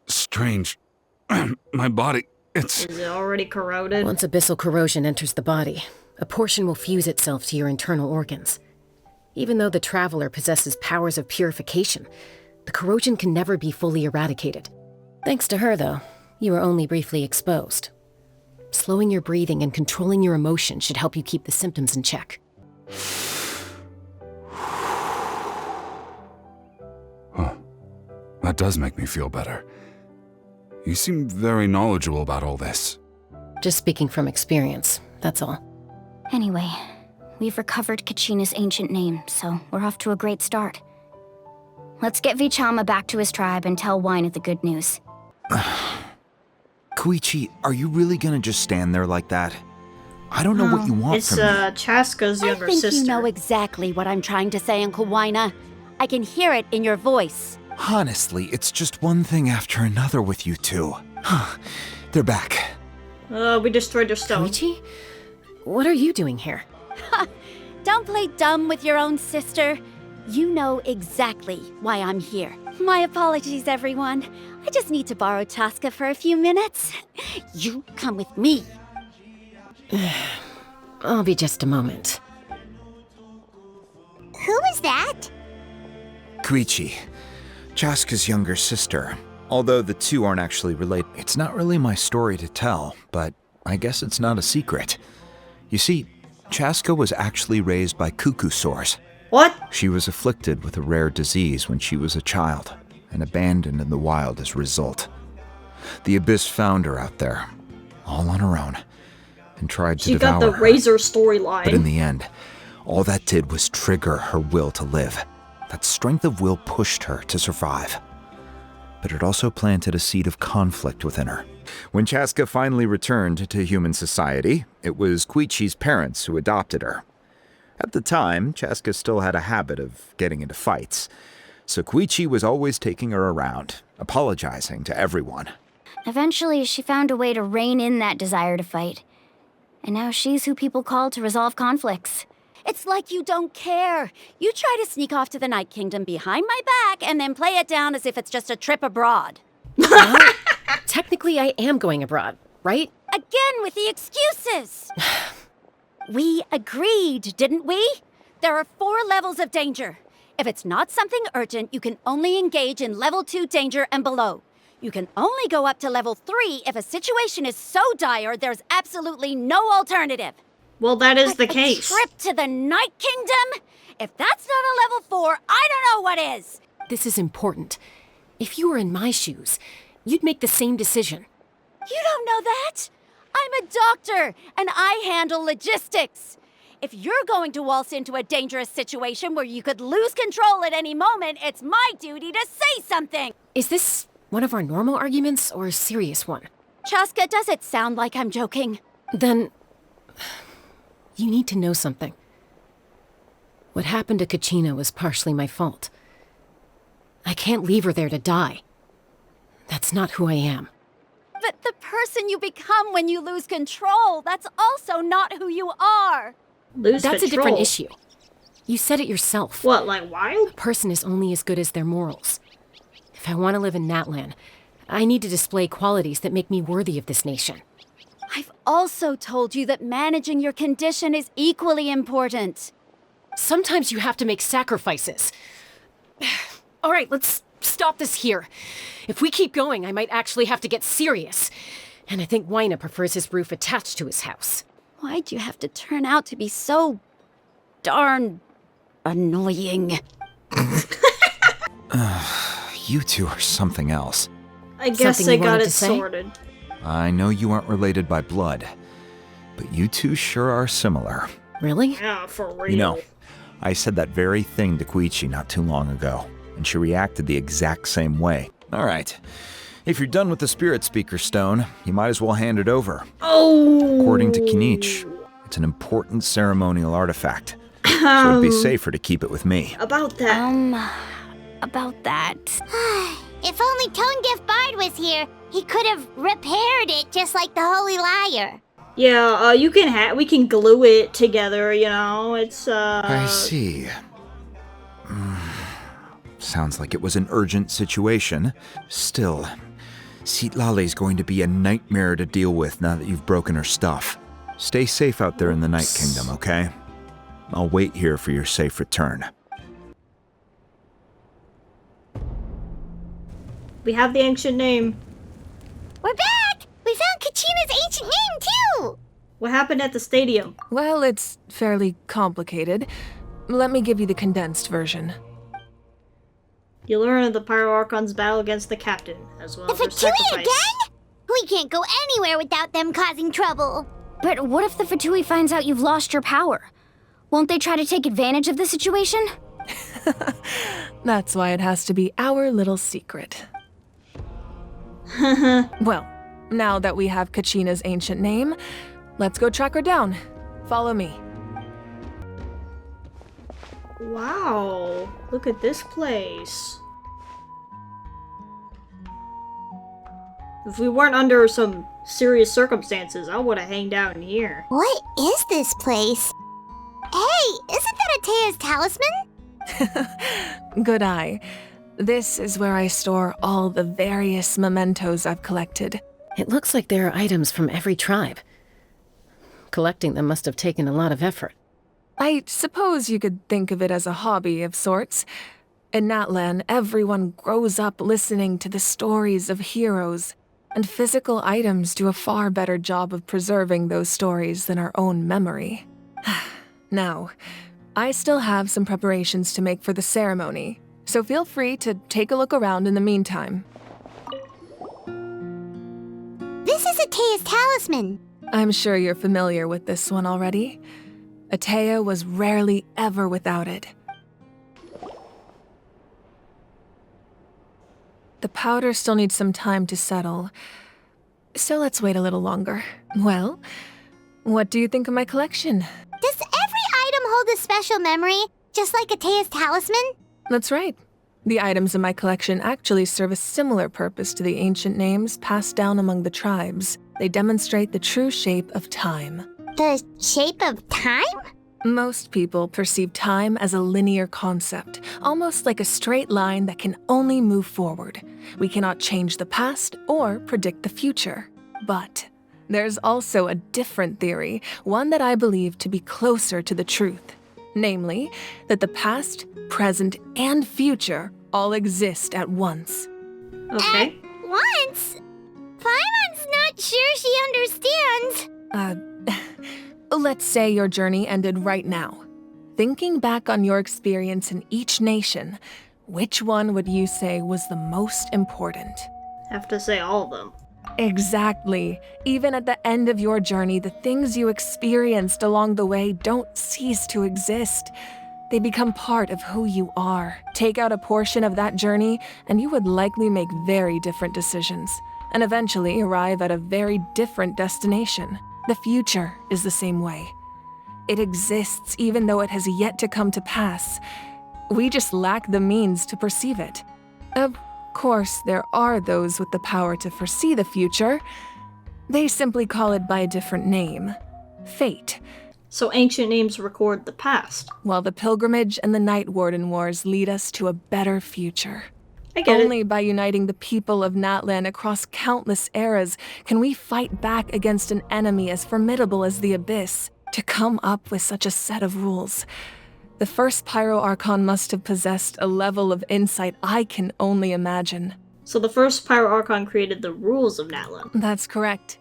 Speaker 19: Strange. My body, it's...
Speaker 1: Is it already corroded?
Speaker 16: Once abyssal corrosion enters the body, a portion will fuse itself to your internal organs. Even though the Traveler possesses powers of purification, the corrosion can never be fully eradicated. Thanks to her, though, you are only briefly exposed. Slowing your breathing and controlling your emotions should help you keep the symptoms in check.
Speaker 19: Huh. That does make me feel better. You seem very knowledgeable about all this.
Speaker 16: Just speaking from experience, that's all.
Speaker 4: Anyway, we've recovered Kachina's ancient name, so we're off to a great start. Let's get Vichama back to his tribe and tell Wina the good news.
Speaker 18: Koichi, are you really gonna just stand there like that? I don't know what you want from me.
Speaker 1: It's Chaska's younger sister.
Speaker 9: I think you know exactly what I'm trying to say, Uncle Wina. I can hear it in your voice.
Speaker 18: Honestly, it's just one thing after another with you two. They're back.
Speaker 1: We destroyed their stone.
Speaker 16: Koichi? What are you doing here?
Speaker 9: Don't play dumb with your own sister. You know exactly why I'm here. My apologies, everyone. I just need to borrow Chaska for a few minutes. You come with me.
Speaker 16: I'll be just a moment.
Speaker 18: Koichi, Chaska's younger sister. Although the two aren't actually related. It's not really my story to tell, but I guess it's not a secret. You see, Chaska was actually raised by cuckoo sores.
Speaker 1: What?
Speaker 18: She was afflicted with a rare disease when she was a child, and abandoned in the wild as a result. The Abyss found her out there, all on her own, and tried to devour her.
Speaker 1: She got the Razor storyline.
Speaker 18: But in the end, all that did was trigger her will to live. That strength of will pushed her to survive. But it also planted a seed of conflict within her. When Chaska finally returned to human society, it was Koichi's parents who adopted her. At the time, Chaska still had a habit of getting into fights, so Koichi was always taking her around, apologizing to everyone.
Speaker 4: Eventually, she found a way to rein in that desire to fight. And now she's who people call to resolve conflicts.
Speaker 10: It's like you don't care. You try to sneak off to the Night Kingdom behind my back and then play it down as if it's just a trip abroad.
Speaker 16: Well, technically, I am going abroad, right?
Speaker 10: Again with the excuses! We agreed, didn't we? There are 4 levels of danger. If it's not something urgent, you can only engage in level 2 danger and below. You can only go up to level 3 if a situation is so dire there's absolutely no alternative.
Speaker 1: Well, that is the
Speaker 10: A
Speaker 1: case.
Speaker 10: trip to the Night Kingdom? If that's not a level 4, I don't know what is.
Speaker 16: This is important. If you were in my shoes, you'd make the same decision.
Speaker 10: You don't know that? I'm a doctor, and I handle logistics. If you're going to waltz into a dangerous situation where you could lose control at any moment, it's my duty to say something.
Speaker 16: Is this one of our normal arguments or a serious one?
Speaker 10: Chaska, does it sound like I'm joking?
Speaker 16: Then you need to know something. What happened to Kachina was partially my fault. I can't leave her there to die. That's not who I am.
Speaker 10: But the person you become when you lose control, that's also not who you are.
Speaker 16: That's a different issue. You said it yourself.
Speaker 1: What, like wild?
Speaker 16: A person is only as good as their morals. If I want to live in Natlan, I need to display qualities that make me worthy of this nation.
Speaker 10: I've also told you that managing your condition is equally important.
Speaker 16: Sometimes you have to make sacrifices. All right, let's stop this here. If we keep going, I might actually have to get serious. And I think Wyna prefers his roof attached to his house.
Speaker 10: Why'd you have to turn out to be so darn annoying?
Speaker 18: You two are something else.
Speaker 1: I guess
Speaker 16: Something
Speaker 1: they
Speaker 16: you
Speaker 1: got
Speaker 16: wanted
Speaker 1: it
Speaker 16: to say?
Speaker 1: sorted.
Speaker 18: I know you aren't related by blood, but you two sure are similar.
Speaker 16: Really?
Speaker 1: Yeah, for real.
Speaker 18: You know, I said that very thing to Koichi not too long ago, and she reacted the exact same way. All right, if you're done with the Spirit Speaker Stone, you might as well hand it over.
Speaker 1: Oh!
Speaker 18: According to Kinich, it's an important ceremonial artifact, so it'd be safer to keep it with me.
Speaker 1: About that.
Speaker 4: About that.
Speaker 2: If only Tone Gift Bard was here, he could have repaired it just like the Holy Liar.
Speaker 1: Yeah, we can glue it together, you know, it's,
Speaker 18: I see. Sounds like it was an urgent situation. Still, Citlali's going to be a nightmare to deal with now that you've broken her stuff. Stay safe out there in the Night Kingdom, okay? I'll wait here for your safe return.
Speaker 1: We have the ancient name.
Speaker 2: We're back! We found Kachina's ancient name, too!
Speaker 1: What happened at the stadium?
Speaker 13: Well, it's fairly complicated. Let me give you the condensed version.
Speaker 1: You learn of the Pyro Archon's battle against the captain, as well as
Speaker 2: The
Speaker 1: their
Speaker 2: Fatui
Speaker 1: sacrifice.
Speaker 2: again? We can't go anywhere without them causing trouble.
Speaker 4: But what if the Fatui finds out you've lost your power? Won't they try to take advantage of the situation?
Speaker 13: That's why it has to be our little secret. Well, now that we have Kachina's ancient name, let's go track her down. Follow me.
Speaker 1: Wow, look at this place. If we weren't under some serious circumstances, I would have hanged out in here.
Speaker 2: What is this place? Hey, isn't that Atea's talisman?
Speaker 13: Good eye. This is where I store all the various mementos I've collected.
Speaker 16: It looks like there are items from every tribe. Collecting them must have taken a lot of effort.
Speaker 13: I suppose you could think of it as a hobby of sorts. In Natlan, everyone grows up listening to the stories of heroes, and physical items do a far better job of preserving those stories than our own memory. Now, I still have some preparations to make for the ceremony, so feel free to take a look around in the meantime.
Speaker 2: This is Atea's talisman.
Speaker 13: I'm sure you're familiar with this one already. Atea was rarely ever without it. The powder still needs some time to settle, so let's wait a little longer. Well, what do you think of my collection?
Speaker 2: Does every item hold a special memory, just like Atea's talisman?
Speaker 13: That's right. The items in my collection actually serve a similar purpose to the ancient names passed down among the tribes. They demonstrate the true shape of time.
Speaker 2: The shape of time?
Speaker 13: Most people perceive time as a linear concept, almost like a straight line that can only move forward. We cannot change the past or predict the future. But there's also a different theory, one that I believe to be closer to the truth. Namely, that the past, present, and future all exist at once.
Speaker 1: Okay.
Speaker 2: At once? Paimon's not sure she understands.
Speaker 13: Let's say your journey ended right now. Thinking back on your experience in each nation, which one would you say was the most important?
Speaker 1: Have to say all of them.
Speaker 13: Exactly. Even at the end of your journey, the things you experienced along the way don't cease to exist. They become part of who you are. Take out a portion of that journey, and you would likely make very different decisions, and eventually arrive at a very different destination. The future is the same way. It exists even though it has yet to come to pass. We just lack the means to perceive it. Of course, there are those with the power to foresee the future. They simply call it by a different name. Fate.
Speaker 1: So ancient names record the past.
Speaker 13: While the pilgrimage and the Night Warden Wars lead us to a better future.
Speaker 1: I get
Speaker 13: Only by uniting the people of Natlan across countless eras can we fight back against an enemy as formidable as the Abyss. To come up with such a set of rules, the first Pyro Archon must have possessed a level of insight I can only imagine.
Speaker 1: So the first Pyro Archon created the rules of Natlan.
Speaker 13: That's correct.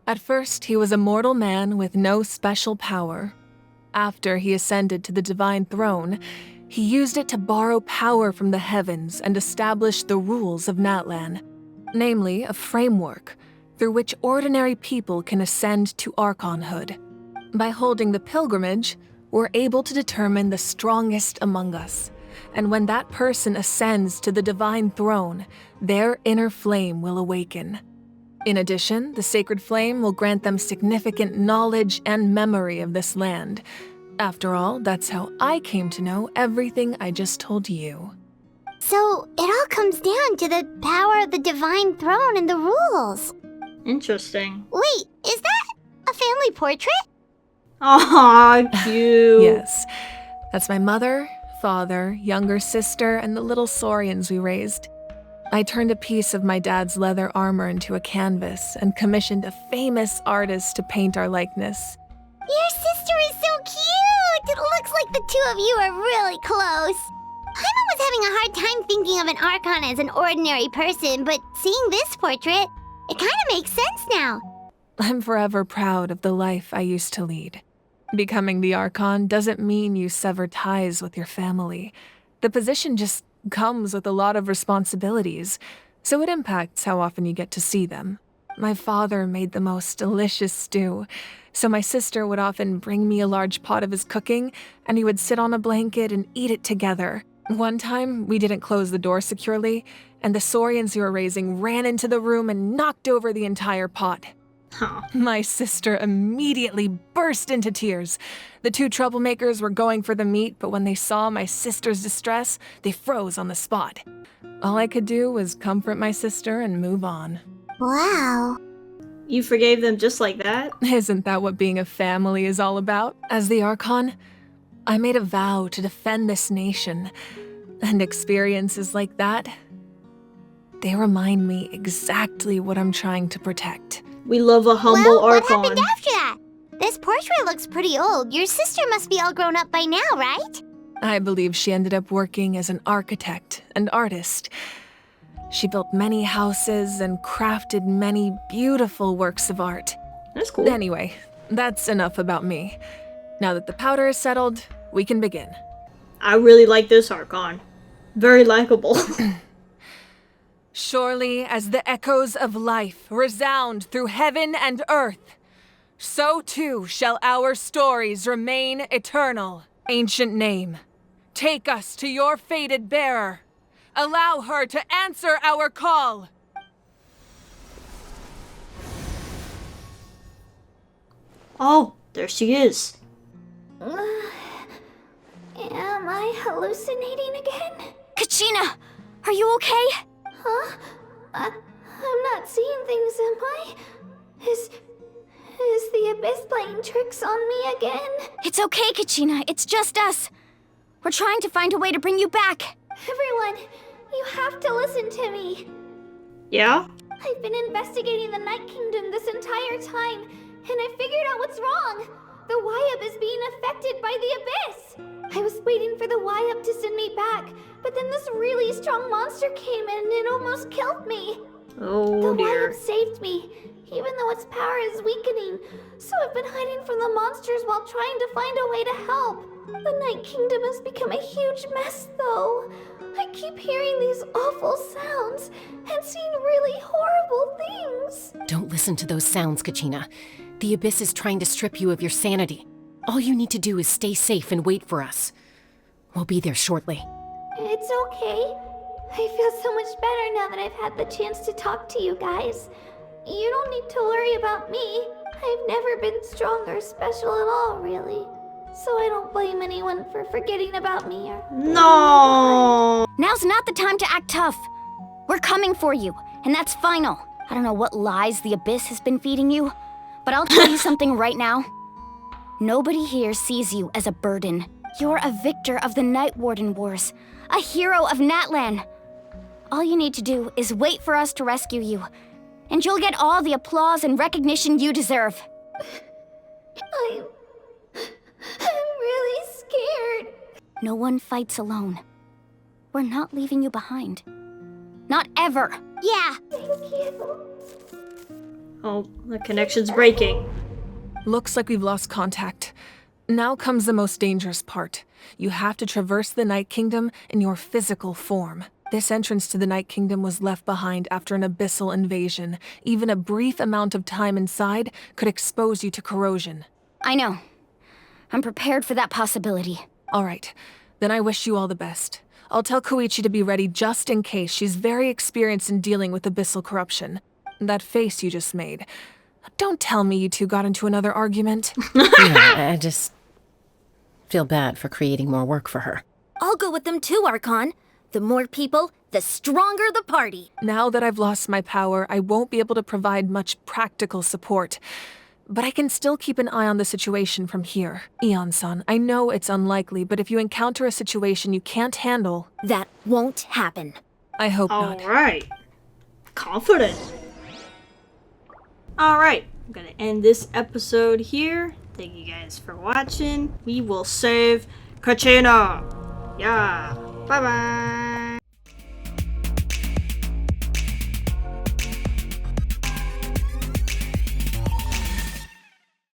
Speaker 13: At first, he was a mortal man with no special power. After he ascended to the Divine Throne, he used it to borrow power from the heavens and establish the rules of Natlan, namely a framework through which ordinary people can ascend to Archonhood. By holding the pilgrimage, we're able to determine the strongest among us, and when that person ascends to the Divine Throne, their inner flame will awaken. In addition, the sacred flame will grant them significant knowledge and memory of this land. After all, that's how I came to know everything I just told you.
Speaker 2: So, it all comes down to the power of the Divine Throne and the rules.
Speaker 1: Interesting.
Speaker 2: Wait, is that a family portrait?
Speaker 1: Aw, cute.
Speaker 13: Yes. That's my mother, father, younger sister, and the little saurians we raised. I turned a piece of my dad's leather armor into a canvas and commissioned a famous artist to paint our likeness.
Speaker 2: Your sister is so cute! It looks like the two of you are really close. Paimon was having a hard time thinking of an Archon as an ordinary person, but seeing this portrait, it kind of makes sense now.
Speaker 13: I'm forever proud of the life I used to lead. Becoming the Archon doesn't mean you sever ties with your family. The position just comes with a lot of responsibilities, so it impacts how often you get to see them. My father made the most delicious stew, so my sister would often bring me a large pot of his cooking, and we would sit on a blanket and eat it together. One time, we didn't close the door securely, and the saurians we were raising ran into the room and knocked over the entire pot.
Speaker 1: Huh.
Speaker 13: My sister immediately burst into tears. The two troublemakers were going for the meat, but when they saw my sister's distress, they froze on the spot. All I could do was comfort my sister and move on.
Speaker 2: Wow.
Speaker 1: You forgave them just like that?
Speaker 13: Isn't that what being a family is all about? As the Archon, I made a vow to defend this nation, and experiences like that, they remind me exactly what I'm trying to protect.
Speaker 1: We love a humble Archon.
Speaker 2: What happened after that? This portrait looks pretty old. Your sister must be all grown up by now, right?
Speaker 13: I believe she ended up working as an architect and artist. She built many houses and crafted many beautiful works of art.
Speaker 1: That's cool.
Speaker 13: Anyway, that's enough about me. Now that the powder is settled, we can begin.
Speaker 1: I really like this Archon. Very likable.
Speaker 13: Surely as the echoes of life resound through heaven and earth, so too shall our stories remain eternal. Ancient name, take us to your fated bearer. Allow her to answer our call.
Speaker 1: Oh, there she is.
Speaker 2: Am I hallucinating again?
Speaker 4: Kachina, are you okay?
Speaker 2: Huh? I'm not seeing things, am I? Is the Abyss playing tricks on me again?
Speaker 4: It's okay, Kachina. It's just us. We're trying to find a way to bring you back.
Speaker 2: Everyone, you have to listen to me.
Speaker 1: Yeah?
Speaker 2: I've been investigating the Night Kingdom this entire time, and I figured out what's wrong. The Y-Up is being affected by the Abyss. I was waiting for the Y-Up to send me back, but then this really strong monster came in and it almost killed me.
Speaker 1: Oh
Speaker 2: the
Speaker 1: dear.
Speaker 2: Y-Up saved me, even though its power is weakening. So I've been hiding from the monsters while trying to find a way to help. The Night Kingdom has become a huge mess, though. I keep hearing these awful sounds and seeing really horrible things.
Speaker 16: Don't listen to those sounds, Kachina. The Abyss is trying to strip you of your sanity. All you need to do is stay safe and wait for us. We'll be there shortly.
Speaker 2: It's okay. I feel so much better now that I've had the chance to talk to you guys. You don't need to worry about me. I've never been strong or special at all, really. So I don't blame anyone for forgetting about me or...
Speaker 1: No!
Speaker 4: Now's not the time to act tough. We're coming for you, and that's final. I don't know what lies the Abyss has been feeding you, but I'll tell you something right now. Nobody here sees you as a burden. You're a victor of the Night Warden Wars, a hero of Natlan. All you need to do is wait for us to rescue you, and you'll get all the applause and recognition you deserve.
Speaker 2: I'm really scared.
Speaker 4: No one fights alone. We're not leaving you behind. Not ever.
Speaker 2: Yeah. Thank you.
Speaker 1: Oh, the connection's breaking.
Speaker 13: Looks like we've lost contact. Now comes the most dangerous part. You have to traverse the Night Kingdom in your physical form. This entrance to the Night Kingdom was left behind after an abyssal invasion. Even a brief amount of time inside could expose you to corrosion.
Speaker 4: I know. I'm prepared for that possibility.
Speaker 13: All right. Then I wish you all the best. I'll tell Koichi to be ready just in case. She's very experienced in dealing with abyssal corruption. That face you just made. Don't tell me you two got into another argument.
Speaker 16: Yeah, I just feel bad for creating more work for her.
Speaker 10: I'll go with them too, Archon. The more people, the stronger the party.
Speaker 13: Now that I've lost my power, I won't be able to provide much practical support. But I can still keep an eye on the situation from here. Eon-san, I know it's unlikely, but if you encounter a situation you can't handle...
Speaker 10: That won't happen.
Speaker 13: I hope not.
Speaker 1: Alright. Confident. Alright, I'm gonna end this episode here. Thank you guys for watching. We will save Kachina. Yeah. Bye-bye.